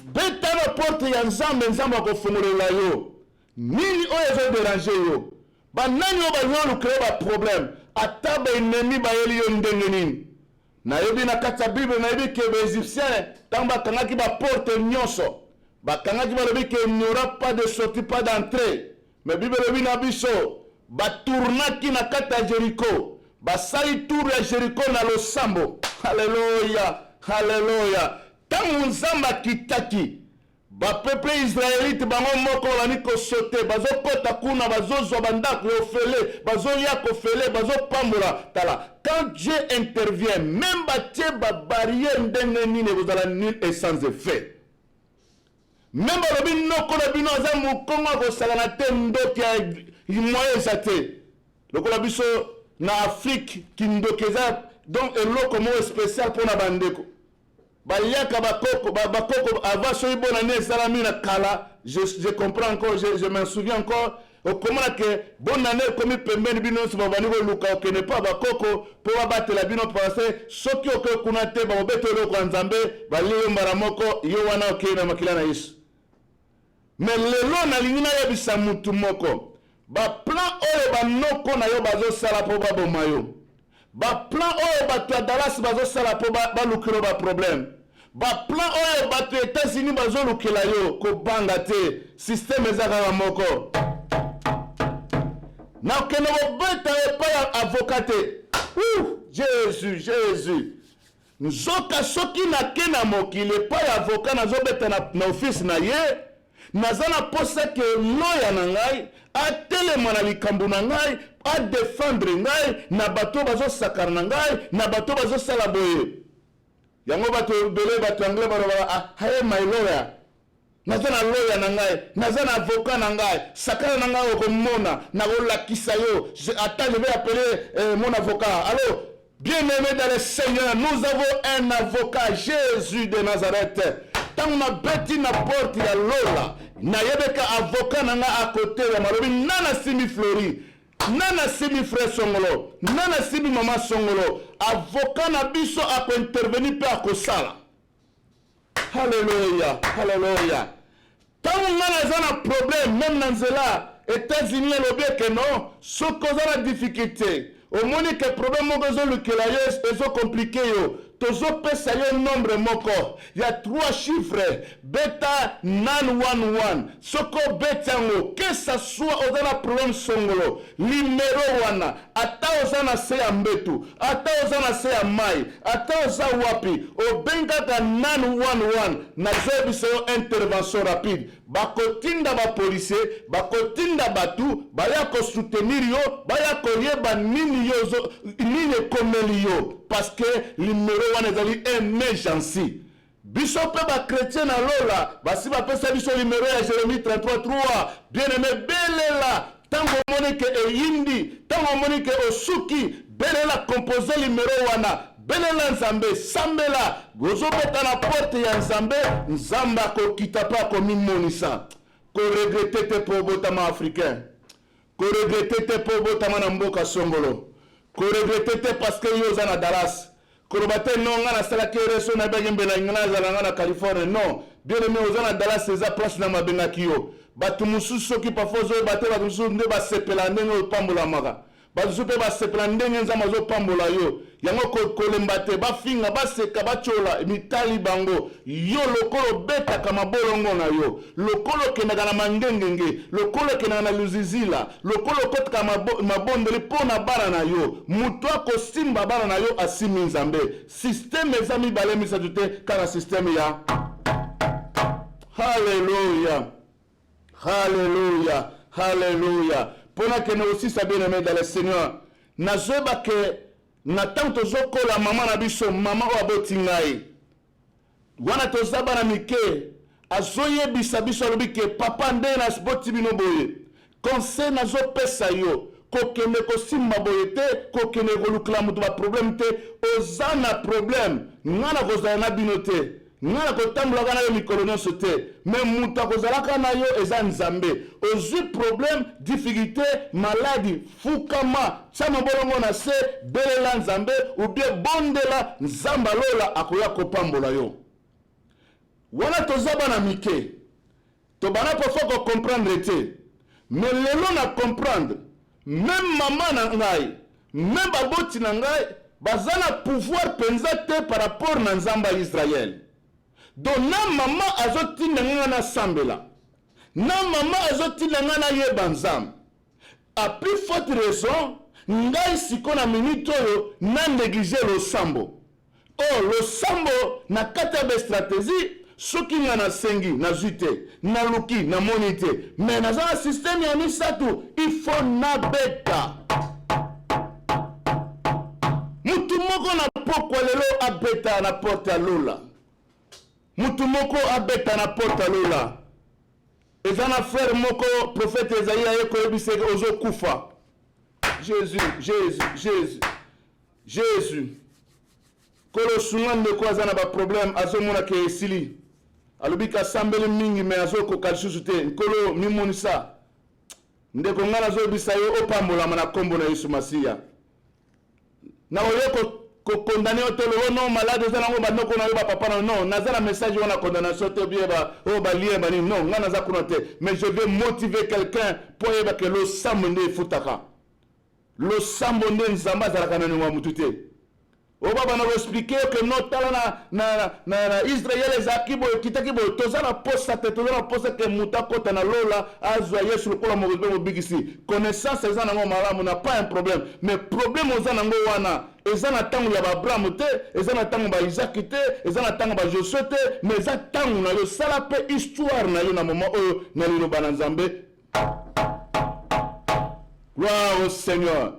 beta na porte ya nzambe nzambe akofungulela yo nini oyo ezo déranger yo banani oyo bayolukela ba problème ata baennemi bayeli yo ndenge nini nayebi na kati ya bible nayebi ke baégyptien ntango bakangaki baporte nyonso bakangaki balobi ke il n'y aura pas de sortie pas d'entrée mais bible elobi na biso batournaki na kati ya Jéricho basali tour ya Jéricho na losambo halleluya halleluya ntango nzambe akitaki bapeuple israélite bango moko bani kosote bazokota kuna bazozwa bandako ofele bazolia kofele bazopambola tala quand Dieu intervient même batie babarrière ndenge nini bozala nul et sans effet même balobi noko na bino aza mokongo akosala te ndoki ya moyen eza te lokola biso na Afrique kindoki eza donc eloko moko spécial mpona bandeko Bayaka bakoko avant soyi bonane salami na kala je comprends encore je m'en souviens encore comment que bonane komi pembeni bino so babani ko luka okene pa bakoko po babatela bino penser soki okuna te ba obetelo ko nzambe baliyo maramoko yo wana okena makila na Yesu mais lelo na lingina yebisa mutu moko ba plan oyo banoko na yo bazosala po baboma yo ba plan oyo bato Dallas bazosala po balukiro ba problème ba plan oyo bato États-Unis bazolukela yo kobanga te système ezaka moko na keno beta epai ya avocat te Jésus nzoka soki nake na mokili epai ya avocat nazobeta na office na ye naza na posa ke loya na ngai atelema na likambo na ngai adefendre ngai na bato bazosakana na ngai na bato bazosala boye yango bato bele bato anglais baloba haye my lawyer naza na lawyer na ngai naza na avocat na ngai sakana na ngai okomona na kolakisa yo attends je vais appeler mon avocat allô bien-aimé dans le Seigneur nous avons un avocat Jésus de Nazareth tant ma beti na porte ya lola na yebeka avocat na nga à côté ya malobi nana simi flori nana simi frère songolo nana simi maman songolo avocat na biso a intervenir pe akosala Alléluia alléluia tant nga na un problème même na nzela États-Unis lobi que non soko za la difficulté au moni que problème moko zo lukela yo ezo compliqué yo tozopesa yo nombre moko ya 3 chiffres beta 911 soko beta yango que ça soit oza na problème songolo numéro wana ata oza na se ya mbetu ata oza na se ya mai ata oza wapi obengaka 911 nazoyebisa yo intervention rapide bakotinda bapolisier bakotinda batu baya kosoutenir yo baya koyeba nini yo nini ekomeli yo parce que numéro wana ezali emergency biso mpe bakretien na lola basi bapesa biso numéro ya Jérémie 33:3 bien aimé belela ntango omoni ke eyindi ntango omoni ke osuki belela compose numéro wana belela nzambe sambela ozobeta na porte ya nzambe nzambe akokita mpe akomimonisa koregrete te mpo obotama africain koregrete te mpo obotama na mboka songolo koregrete te parce que yo oza na Dallas koloba te non nga nasalaki reso nayebaki mbela nga nazala nga na Californie non bien aimé oza na Dallas eza place na mabengaki yo bato mosusu soki parfois ozoyeba te bato mosusu nde basepela ndenge opambolamaka bato mosusu mpe basepela ndenge nzambe azopambola yo yango kolemba te bafinga baseka batyola mitali bango yo lokolo betaka mabolongo na yo lokolo okendaka na mangengenge lokolo okendaka na luzizila lokolo okotaka mabondeli mpo na bana na yo moto akosimba bana na yo asimi nzambe systeme eza mibale misato te kaka systeme ya Hallelujah. Hallelujah. Hallelujah. Pona que nous aussi ça bien aimé dans le Seigneur. Nazoba que natan tozoko la maman na biso mama o aboti ngai. Wana tozaba na mike azoye bisa biso lobi ke papa nde na boti bino boye. Conseil nazo pesa yo. Kokene kosimba boye te kokene kolukla mutu ba problème te ozana problème ngana kozala na bino te. Ngana kotambola kana yo mikolo nyonso te mais mutu akozalaka na yo eza nzambe ozwi problème difficulté maladie fukama tia mabolongo na se belela nzambe ou bien bondela nzamba lola akoya kopambola yo wana tozaba na mike tobana parfois kocomprendre te mais lelo na comprendre même mama na ngai même baboti na ngai baza na pouvoir penza te par rapport na nzamba ya Israël. Donc na mama azotinda nga na sambela na mama azotinda nga na yeba nzambe a plus forte raison ngai siko na minute oyo na négliger le sambo le sambo na kati ya stratégie soki nga na sengi na zute na luki na monite mais na za système ya misatu il faut na beta mutu moko na pokwa lelo abeta na porte ya lola mutu moko abeta na porte lola ezana frère moko prophète Esaïe ayeko yebise ozo kufa Jésus kolo sungande ko azana ba problème azomona ke esili alobika sambele mingi me azoko kalisusu te nkolo mimonisa ndeko ngana zo bisa yo opambola na kombo na Yesu Masiya na oyeko ko condamné otolo non malade za nango bandoko na yo ba papa non nazala message wana condamnation te bien ba o ba lié ba ni non ngana za kuna te mais je vais motiver quelqu'un pour yeba que lo sambe futaka lo sambo nde nzamba za kana ni wa mutute o baba na expliquer que non tala na Israël ezaki bo kitaki bo tozana posa te tozana posa que mutakota na lola azwa Yesu lokola mo bigisi connaissance ezana ngo malamu na pas un problème mais problème ozana ngo wana ezana tango ya Abraham te ezana tango ba Isaac te ezana tango ba Josué te mais ezana tango na yo sala pe histoire na yo na moment oyo na liloba na Nzambe. Gloire au Seigneur.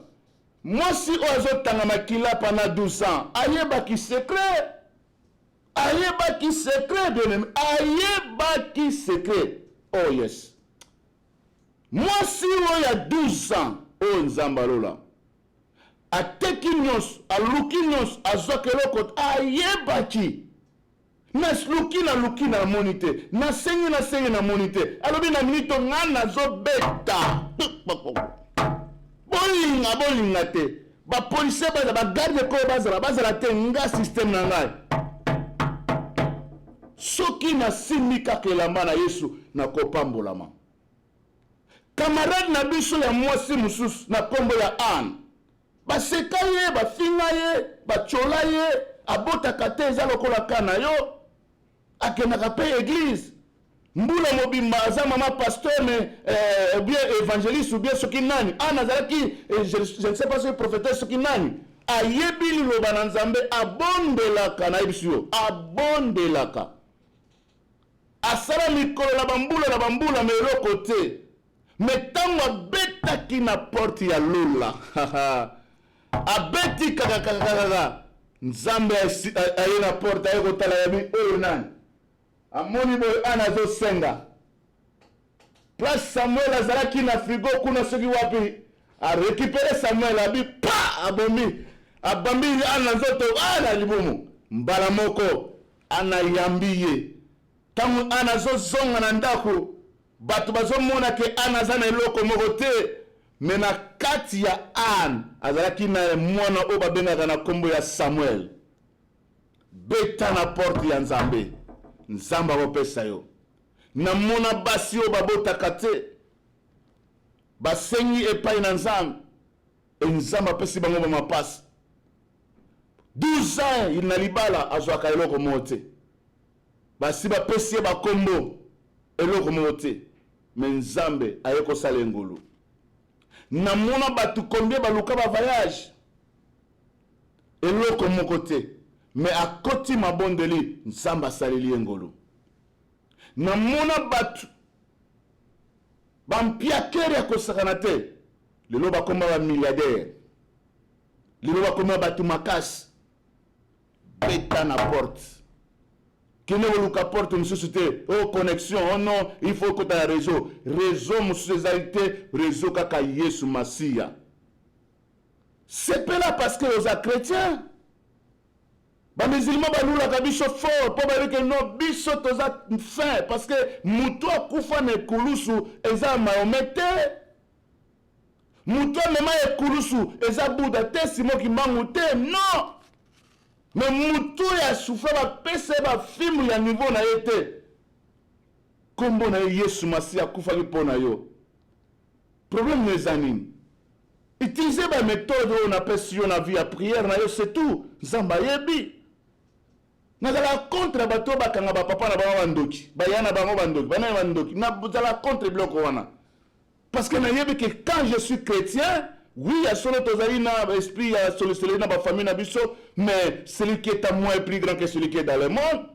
Moi si ozo tanga makila pendant 12 ans ayebaki secret bien aimé ayebaki secret oh yes moi si o ya 12 ans o nzamba lola ateki nyos aluki nyos azoke loko ayebaki luki na monite na sengi na monite alobi na minito ngana zo beta bolinga te ba policier ba garde ko bazala te nga système na ngai soki na simika kelamba na Yesu na kopambolama camarade na biso ya mwasi mususu na kombo ya Anne baseka ye bafinga ye bachola ye abotaka te eza lokola kana yo akendaka pe église mbula mobimba aza mama pasteur mais bien évangéliste ou bien soki nani nazalaki je ne sais pas si prophéteur soki nani ayebi liloba na nzambe abondelaka na yebiso yo abondelaka asala mikolo na bambula me eloko te me ntango abetaki na porte ya lola abeti kakakakaka nzambe aye na porte aye kotala yabi oyo nani amoni boye ana azosenga place Samuel azalaki na frigo kuna soki wapi arekipere Samuel abi pa abambi ana nzoto ana libumu mbala moko ana yambi ye tangu ana azozonga na ndako bato bazomona ke ana aza na eloko moko te me na kati ya Anne azalaki na mwana oyo babengaka na kombo ya Samuel beta na porte ya nzambe nzambe akopesa yo namona basi oyo babotaka te basengi epai na nzambe nzambe apesi bango bamapasi 12 ans na libala azwaka eloko moko te basi bapesi ye bakombo eloko moko te me nzambe aye kosala engulu namona bato combien baluka bavoyage eloko moko te me akoti mabondeli nzambe asaleli engulu namona bato bampiakere ya kosakana te lelo bakoma bamilliardaire lelo bakoma bato makasi beta na porte kene koluka porte mosusu te oh connexion oh non il faut kota na réseau mosusu ezali te réseau kaka yesu masiya sepela parce que oza chrétien bamusulman balulaka biso fort mpo bayebike no biso toza fin parce que moto akufa na ekulusu eza mahome te moto amema ekulusu eza buda te simoki mbangu te non me moto ya souffre bapesa ye bafimu ya niveau na ye te kombo na ye yesu masiya akufaki mpo na yo problème eza nini utilize baméthode oyo napesi yo na vie ya prière na yo c'est tout nzambe ayebi nazala contre bato oyo bakanga bapapa na bango bandoki baya na bango bandoki bana bandoki nazala contre biloko wana parce que nayebi que quand je suis chrétien oui ya solo tozali na esprit ya soloseli na bafamille na biso mais celui qui est à moi est plus grand que celui qui est dans le monde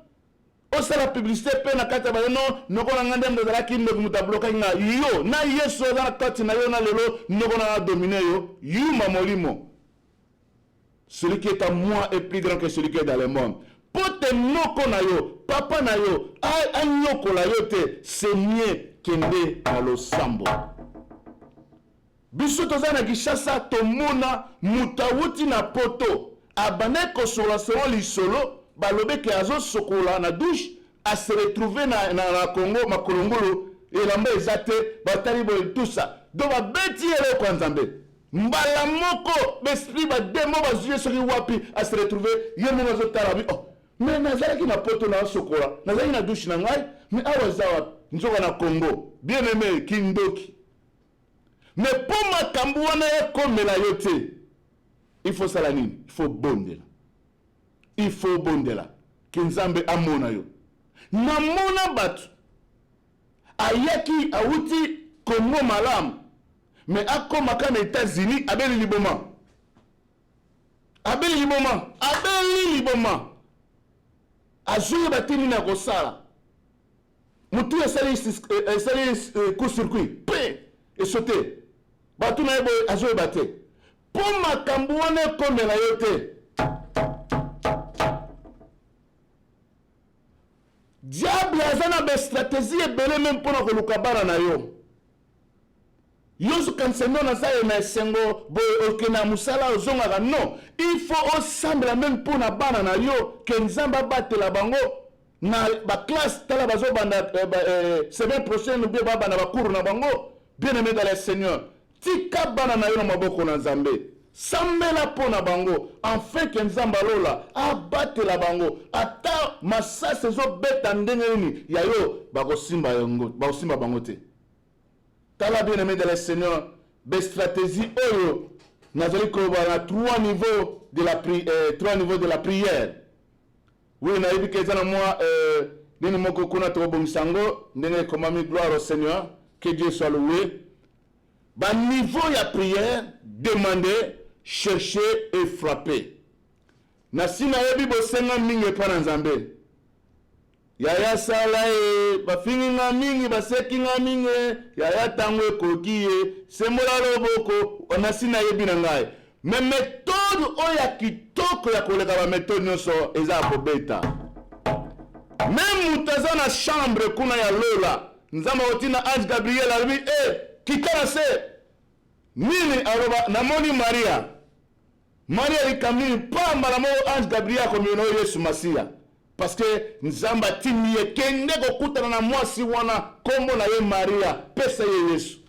osala publicité mpe na kati ya bayo no noko na nga nde mozalaki ndoki moto ablokaki nga yo na yesu aza na kati na yo na lelo noko na domine yo yuma molimo celui qui est à moi est plus grand que celui qui est dans le monde po te noko na yo papa na yo anyokola yo te c'est mieux kende na losambo biso toza na Kinshasa tomona mutu awuti na poto abane kosola selon lisolo balobeke azosokola na douche ase retrouve na Congo makolongolo elamba eza te batali boye tusa do babeti eloko ya nzambe mbala moko besprit bademo bazuye soki wapi ase retrouve ye moko azotala bi me nazalaki na poto na asokola nazalaki na douche na ngai me awa eza wapi nzoka na Congo bien aimé kindoki me po makambo wana ekomela yo te il faut sala nini il faut bondela ke nzambe amona yo namona bato ayaki awuti Congo malamu me akomaka na États-Unis abeli liboma azwi batini na kosala mutu esali court-circuit pe esote bato na ye boye azoyeba te mpo makambo wana ekomela yo te diable aza na bastratégie ebele me mpona koluka bana na yo yozokanisa ndo naza ye na esengo boye okende na mosala ozongaka non il faut osambela meme mpona bana na yo ke nzambe abatela bango na baklasse tala bazobanda semaine prochaine obie babanda bakuru na bango bien aimé dans le Seigneur tika bana na yo na maboko na nzambe sambela mpo na bango enfin ke nzambe alola abatela bango ata masasi ezobeta ndenge nini ya yo bakosimba bango te tala bien aimé dans le Seigneur bestratégie oyo nazali koloba na trois niveaux de la prière Oui, naïbi kezana moi nini moko kuna to bongisango ndenge komami gloire au Seigneur, que Dieu soit loué. Ba niveau ya prière, demander, chercher et frapper. Na sina yebi bosenga mingi pa na Nzambe. Yaya sala bafingi nga mingi baseki nga mingi yaya tango ekoki sembola loboko na sina yebi na ngai. Mais méthode oya kitoko ya koleka ba méthode nyonso eza kobeta. Même mutaza na chambre kuna ya lola nzamba otina Ange Gabriel albi kitana se nini aloba namoni Maria likamini pamba na mo Ange Gabriel komiono Yesu Masia parce que nzamba timiye kende kokutana na mwasi wana kombo na ye Maria pesa ye Yesu.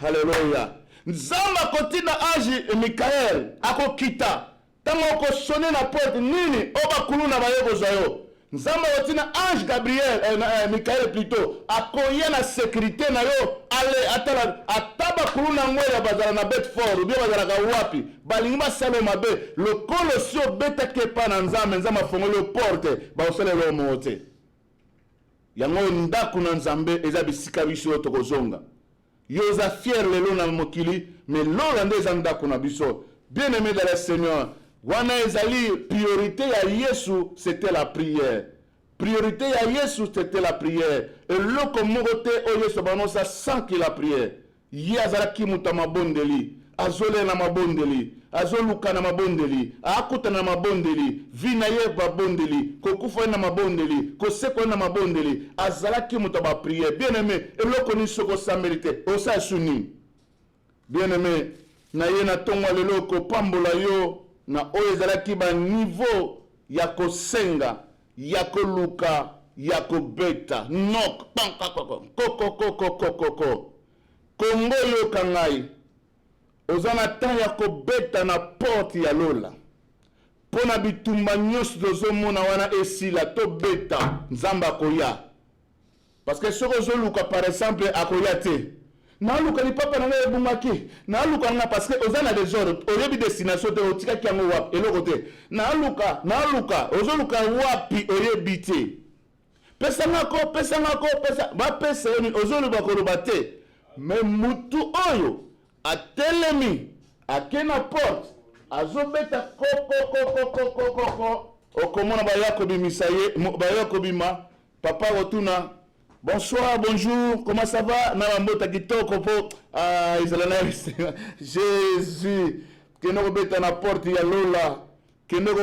Hallelujah. Nzamba kotina Ange Michael akokita tango okosone na porte nini oba kuluna bayeko zayo. Nzamba kotina Ange Gabriel Michael plutôt akoye na sécurité na yo ale atala ataba kuluna ngoya bazala na Bedford ou bien bazala ka wapi balingi basalo mabe lokolo sio beta kepa na nzamba fongolo porte ba osale lo mote yango ndaku na Nzambe eza bisika biso tokozonga yo za fier lelo na mokili mais lola nde eza ndaku na biso. Bien aimé dans le Seigneur, wana ezali priorité ya Yesu c'était la prière. Priorité ya Yesu c'était la prière. Et loko mokote o Yesu banosa sans que la prière. Yazalaki muta mabondeli, azole na mabondeli, azoluka na mabondeli, akuta na mabondeli, vina ye babondeli, kokufa na mabondeli, koseko na mabondeli, azalaki muta ba prière. Bien aimé, eloko ni soko samérité, osa suni. Bien aimé, na ye na tongwa lelo ko pambola yo na oyo ezalaki ba niveau ya kosenga ya koluka ya kobeta nok koko kongo yo kangai ozana tan ya kobeta na porte ya lola pona bitumba nyonso tozomona wana esila to beta Nzamba akoya parce que soko ozoluka par exemple akoya te na luka ni papa na ngai ebungaki na luka nga parce que ozana désordre oyebi destination te otikaki yango wapi eloko te na luka ozoluka wapi oyebi te pesa ngako bapesa yoni ozoluka koloba te mais mutu oyo atelemi akena porte azobeta koko okomona bayakobimisa ye bayakobima papa rotuna. Bonsoir, bonjour, comment ça va? Namambota kitoko po Jésus, que nous beta na porte ya lola, que nous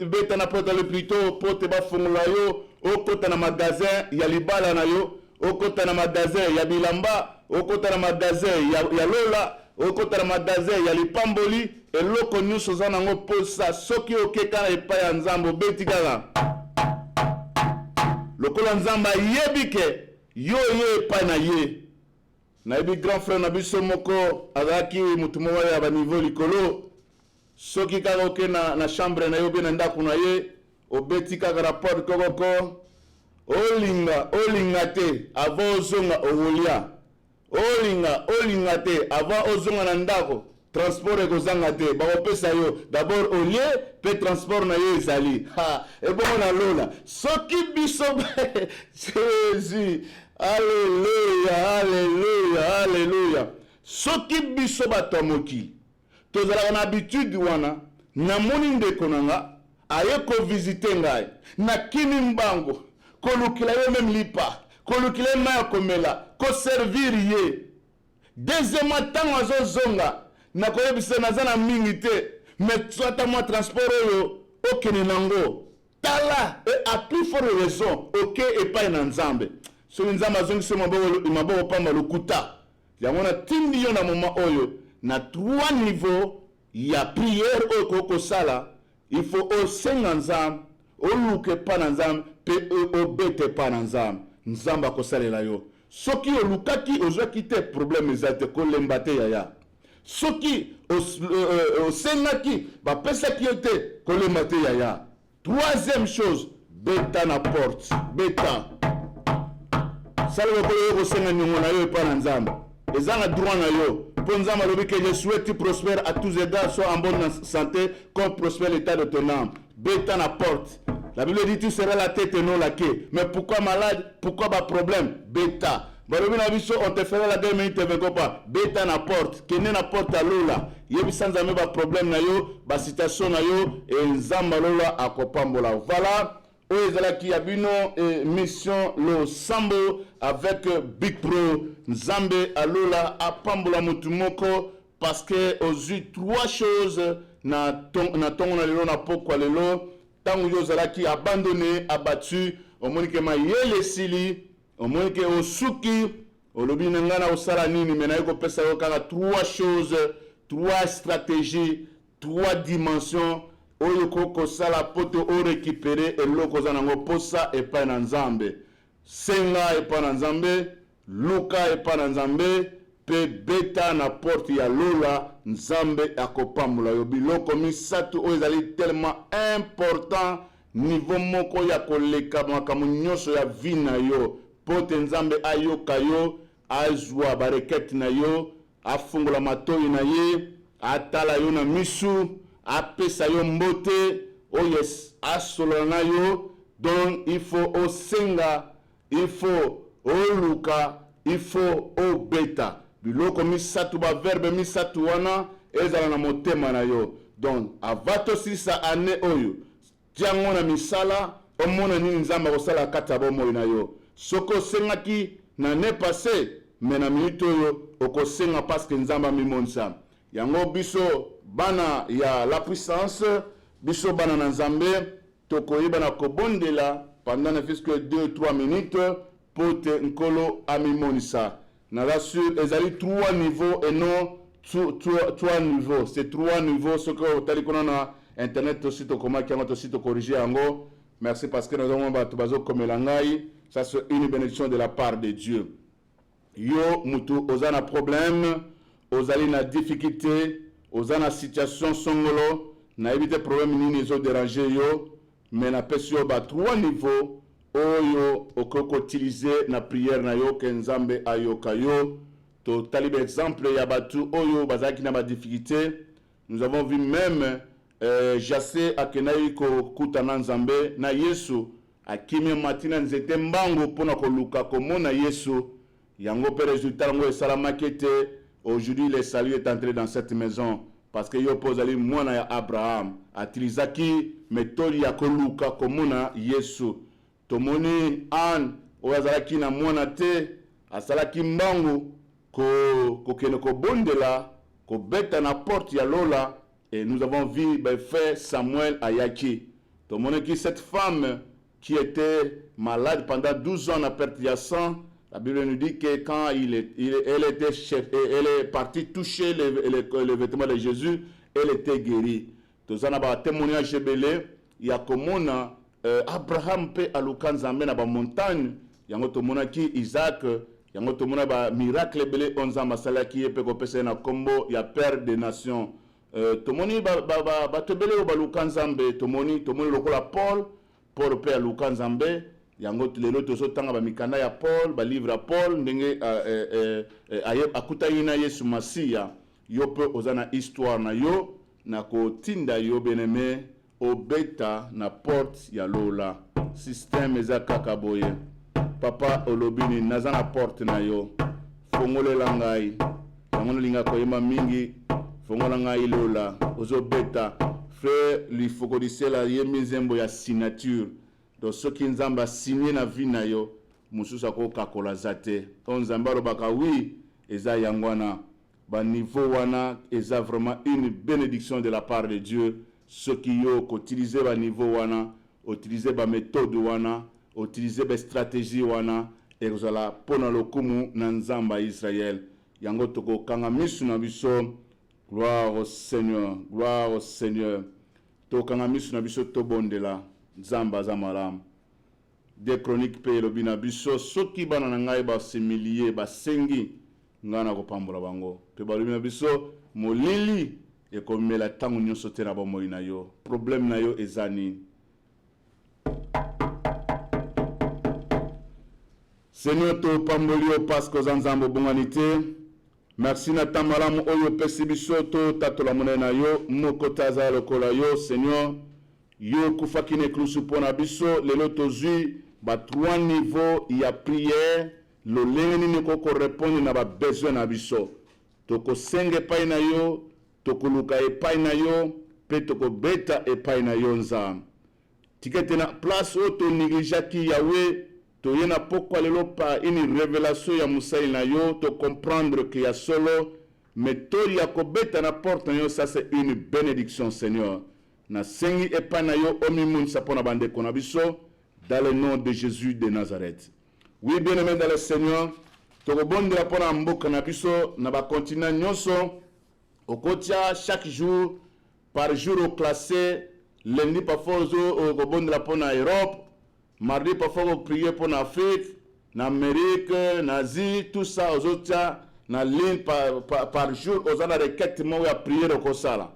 beta na porte le plutôt porte ba fungula yo, okota na magasin ya libala na yo, okota na magasin ya bilamba, okota na magasin ya lola, okota na magasin ya lipamboli, eloko nyuso zana ngo posa soki okeka na epa ya Nzambo beti kala. Lokola Nzamba yebike yo pa na ye na ebi grand frère na biso moko azaki mutumo ya ba niveau likolo soki kaka oke na chambre na yo be na ndaku na ye obeti kaka rapport kokoko olinga te avant ozonga owolia olinga te avant ozonga na ndako transport ekozanga te bakopesa yo d'abord olie pe transport na yo ezali ebongo na lola soki biso Jésus. Alléluia. Soki biso batomoki tozalaka na habitude wana na moni ndeko nanga aye ko visiter ngai na kini mbango kolukila yo même lipa kolukila ye maya komela ko servir ye deuxième temps azozonga na koyebisa naza na mingi te mais soit moi transport oyo okene nango tala et à plus forte raison ok epai na Nzambe. So Nzamba zongise maboko pamba lokuta yango na tindi yo na moment oyo na 3 niveaux ya prière oyo kokosala il faut osenga Nzambe oluke pa na Nzambe pe obete pa na Nzambe Nzamba kosalela yo soki olukaki ozwaki te problème ezate kolemba te yaya soki osengaki bapesaki yo te kolemba te yaya. Troisième chose beta na porte beta salvo ko yo senga nyongo na yo pa na Nzamba ezanga droit na yo po Nzamba lobi que je souhaite prospère à tous égards, soit en bonne santé comme prospère l'état de ton âme. beta na porte. La Bible dit tu seras la tête et non la queue. Mais pourquoi malade? Pourquoi pas problème? Beta. Balobi na biso on te fera la guerre mais il te veut pas. Beta na porte. Kene na porte à lola. Yebi sans ame ba problème na yo, ba situation na yo et nzamba lola akopambola. Voilà. Oezalaki Yabino et mission le Sambo avec Big Pro Nzambe Alola à Pambola Mutumoko parce que aux eu trois choses na tongo na lelo na pokwa lelo tango yozalaki abandonné abattu au monike ma yele sili au monike osuki olobi ngana osala nini mena yoko pesa yo kaka trois choses trois stratégies trois dimensions oyo koko sala poto o récupérer eloko zanango posa epa na nzambe senga epa na nzambe luka epa na nzambe pe beta na porte ya lola nzambe akopamula yo biloko misatu oyo ezali tellement important niveau moko ya koleka makambo nyonso ya vie na yo pote nzambe ayoka yo azwa barekete na yo afungola matoyi na ye atala yo na misu apesa yo mbote oyo asolo na yo donc il faut osenga il faut oluka il faut obeta biloko misatu ba verbe misatu wana ezala na motema na yo donc avato sisa ane oyo tiango na misala omona nini nzamba kosala kata bomoi na yo soko sengaki na ne passé mais na minute oyo okosenga parce que nzamba mimonisa yango biso bana ya la puissance biso bana na nzambe tokoyeba na kobondela pendant ne fût que 2-3 minutes pote nkolo amimonisa na rassure ezali 3 niveaux et non 3 niveaux c'est 3 niveaux ce que tali kona na internet aussi to komaki yango aussi to corriger yango merci parce que nous avons batu bazo komela ngai ça c'est une bénédiction de la part de Dieu yo mutu ozana problème ozali na difficulté ozana situation songolo na éviter problème nini ezo déranger yo mais na pesi yo ba 3 niveaux oyo okoko utiliser na prière na yo ke nzambe ayoka yo to talibe exemple ya batu oyo bazaki na ba difficulté nous avons vu même Jassé akenayi ko kutana nzambe na Yesu akimi matina nzete mbango pona koluka komona Yesu yango pe résultat ngo esalamaki te aujourd'hui le salut est entré dans cette maison parce que yo pozali mwana ya Abraham atilizaki méthode ya koluka komona Yesu tomoni an oyazalaki na mwana te asalaki mbangu kokene kobondela kobeta na porte ya lola et nous avons vu frère Samuel Ayaki tomoni ki cette femme qui était malade pendant 12 ans na perte de sang. La Bible nous dit que quand elle est partie toucher les vêtements de Jésus, elle était guérie. Tous en a témoignage belé, il y a comme Abraham pe aluka nzambe na ba montagne, yango to mona ki Isaac, yango to mona ba miracle belé onza masala ki pe ko pesa na kombo ya père des nations. To moni ba to belé ba luka nzambe, to moni lokola Paul pe aluka nzambe. Yango lelo tozo tanga ba mikanda ya Paul ba livre ya Paul ndenge akuta ina Yesu Masia yo pe ozana histoire na yo na ko tinda yo beneme obeta na porte ya lola système eza kaka boye papa olobini nazana porte na yo fongolela ngai yango linga ko yema mingi fongola ngai lola ozobeta frère li fokodisela ye mizembo ya signature donc ce qui nzamba signé na vie na yo mususa ko kakola zate on nzamba robaka oui eza yangwana ba niveau wana eza vraiment une bénédiction de la part de Dieu ce qui yo utiliser ba niveau wana utiliser ba méthode wana utiliser ba stratégie wana ezala pona lokumu na nzamba Israël yango toko kanga misu na biso gloire au Seigneur to kanga misu na biso to bondela Zamba Zamaram. Des chroniques pe lobina biso soki bana na ngai ba similie ba sengi ngana ko pambola bango. Pe ba lobina biso molili e ko mela tangu nyonso te na ba moi na yo. Problème na yo ezani. Seigneur to pambolio parce que zanzambo bonganité. Merci na tamalamu oyo pesi biso to tatola monena yo moko taza lokola yo Seigneur. yo kufaki na ekulusu mpo na biso. Lelo tozwi ba 3 niveaux ya prière lolenge nini kokorépondre na babesoin na biso. Tokosenga epai na yo, tokoluka epai na yo, mpe tokobeta epai na yo nzambe. Tikete na place oyo tonégligaki Yawe, toye na pokwa lelo pa une révélation ya mosali na yo, to comprendre que ya solo méthode ya kobeta na porte na yo, ça c'est une bénédiction Seigneur. Na sengi epai na yo omimunisa mpo na bandeko na biso, dans le nom de Jésus de Nazareth. Oui, bien-aimé dans le Seigneur, tokobondela mpo na mboka na biso na bakontinent nyonso, okotia chaque jour par jour au classé. Lundi parfois okobondela mpo na Europe, mardi parfois oprier mpo na Afrique, na Amérique, na Asie, tout ça ozotia na ligne par jour, oza na requête moko ya prière okosala.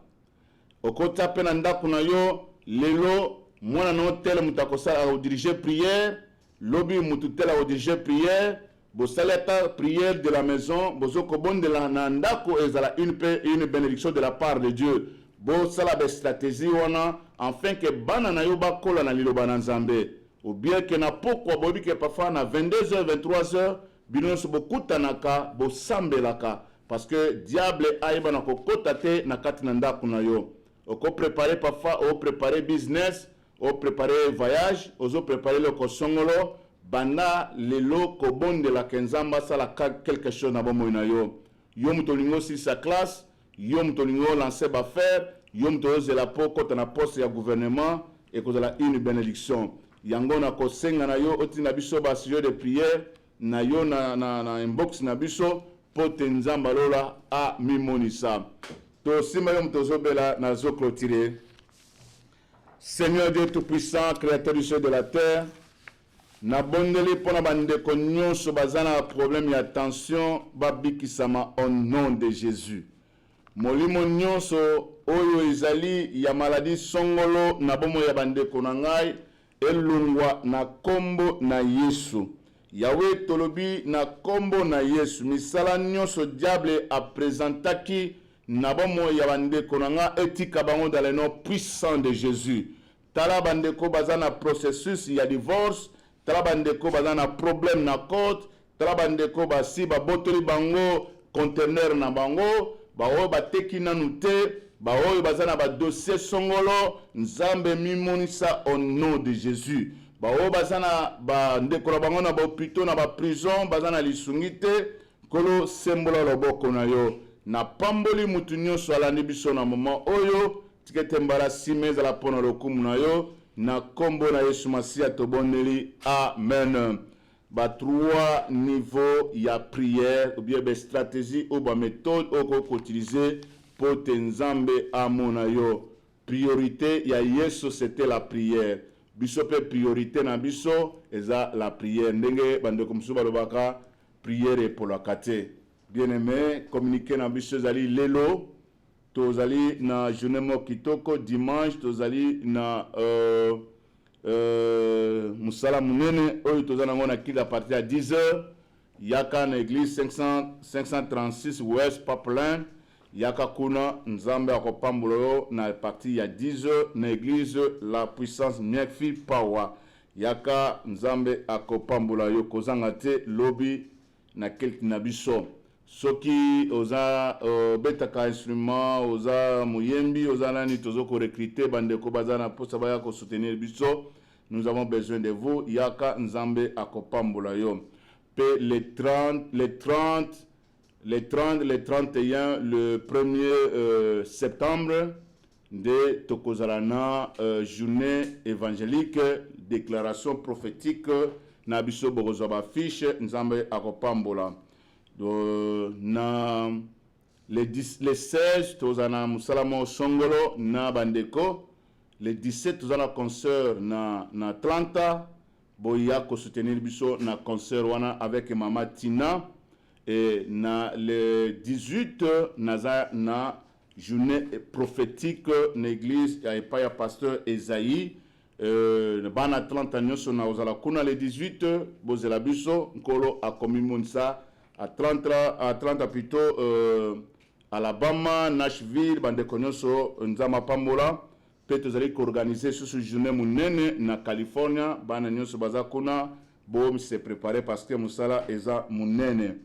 Okota mpe na ndako na yo, lelo mwana na tel moto akosala akodirige prière, lobi moto tel akodirige prière, bosali ata prière de la maison, bozokobondela na ndako ezala une bénédiction de la part de Dieu. Bosala ba stratégie wana afin que bana na yo bakola na liloba na Nzambe. Ou bien que na pokwa bobi que parfois na 22h 23h bino so bokutanaka bosambelaka parce que diable aiba na kokota te na kati na ndako na yo. Oko préparer parfois o préparer business, o préparer voyage, ozo préparer le kosongolo banda lelo kobondela kenzamba sala quelque chose na bomo na yo. Yo mutolingo si sa classe, yo mutolingo lancer ba faire, yo mutoze la poko na poste ya gouvernement et kozala une bénédiction. Yango na kosenga na yo otina biso ba sujet de prière na yo na inbox na biso pote nzamba lola a mimonisa. To sima yo mutozobela na zo clôturer. Seigneur Dieu tout-puissant, créateur du ciel de la terre, na bondeli pona bandeko nyonso bazana problème ya tension babikisama au nom de Jésus. Molimo nyonso oyo ezali ya maladie songolo na bomo ya bandeko na ngai elungwa na kombo na Yesu. Yawe tolobi na kombo na Yesu. Misala nyonso diable a présentaki na bomo ya bandeko na nga etika bango dans le nom puissant de Jésus. Tala bandeko bazana processus ya divorce, tala bandeko bazana problème na cote, tala bandeko basi babotoli bango conteneur na bango, baoyo bateki nanu te, baoyo bazana ba dossier songolo, Nzambe mimonisa au nom de Jésus. Baoyo bazana bandeko na bango na ba hôpital na ba prison, bazana lisungi te, kolo sembola loboko na yo. Na pamboli mutu nyonso alandi biso na moment oyo, tikete mbala sime za la pona lokumu na yo, na kombo na Yesu Masia toboneli. Amen. Ba 3 niveaux ya prière ou bien ba stratégie ou ba méthode oko utiliser pour te Nzambe amona yo. Priorité ya Yesu c'était la prière. Biso pe priorité na biso eza la prière. Ndenge bandeko musu balobaka prière pour la kate. Bien-aimé, communiquer na biso zali lelo, tozali na journée mo kitoko dimanche, tozali na musala munene oyo tozana ngona kila partir à 10h, yaka na église 536 Ouest Papelin, yaka kuna Nzambe akopambulo na partir ya 10h na église la puissance Miekfi Power, yaka Nzambe akopambula yo kozanga te lobi na kelki na biso. Soki oza betaka instrument, oza muyembi, oza nani tozoko recruter bandeko bazana posa baya ko soutenir biso, nous avons besoin de vous. Yaka Nzambe akopambola yo. Pe les 30, les 31, le 1er septembre de Tokozalana, journée évangélique, déclaration prophétique, na biso bogozoba fiche, Nzambe akopambola. Na les 16 tozana musalamo songolo na bandeko, les 17 tozana concert na Atlanta, boya ko soutenir biso na concert wana avec Mama Tina, et na le 18 naza na journée prophétique na église ya epaya pasteur Esaïe ban Atlanta nyonso na ozala kuna le 18 bozela biso nkolo akomimonisa Atlanta plutôt Alabama, Nashville, bandeko nyonso nzama pambola mpe tozali koorganize susu journée monene na California. Bana nyonso baza kuna bo se préparer parce que musala eza monene.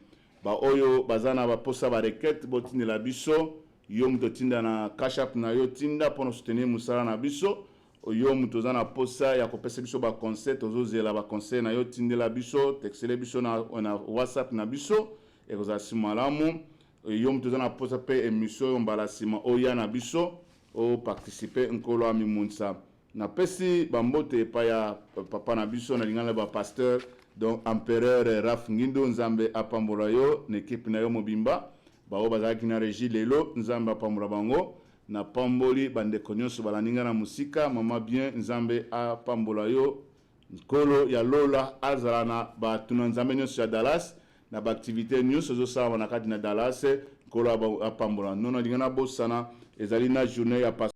Ba oyo baza na baposa ba requête botindela biso, yo muto tinda na cash app na yo tinda pour soutenir musala na biso. Yo muto za na posa ya kopesa biso ba conseil, tozozela ba conseil na yo tindela biso, textele biso na WhatsApp na biso e kozasi malamu. Yo muto za na posa pe émission yo mbala sima oya na biso o participer nkolo ami munsa. Na pesi bambote pa ya papa na biso na lingana ba pasteur donc empereur Raf Ngindo nzambe apambola yo na équipe na yo mobimba ba o bazaki na régie lelo nzambe apambola bango na pamboli bandeko nyonso balaninga na musika mama bien nzambe apambola yo nkolo ya lola azala na ba tuna nzambe nyonso ya Dallas na ba activité nyonso zo sala na kati na Dallas nkolo apambola nono lingana bosana ezali na journée ya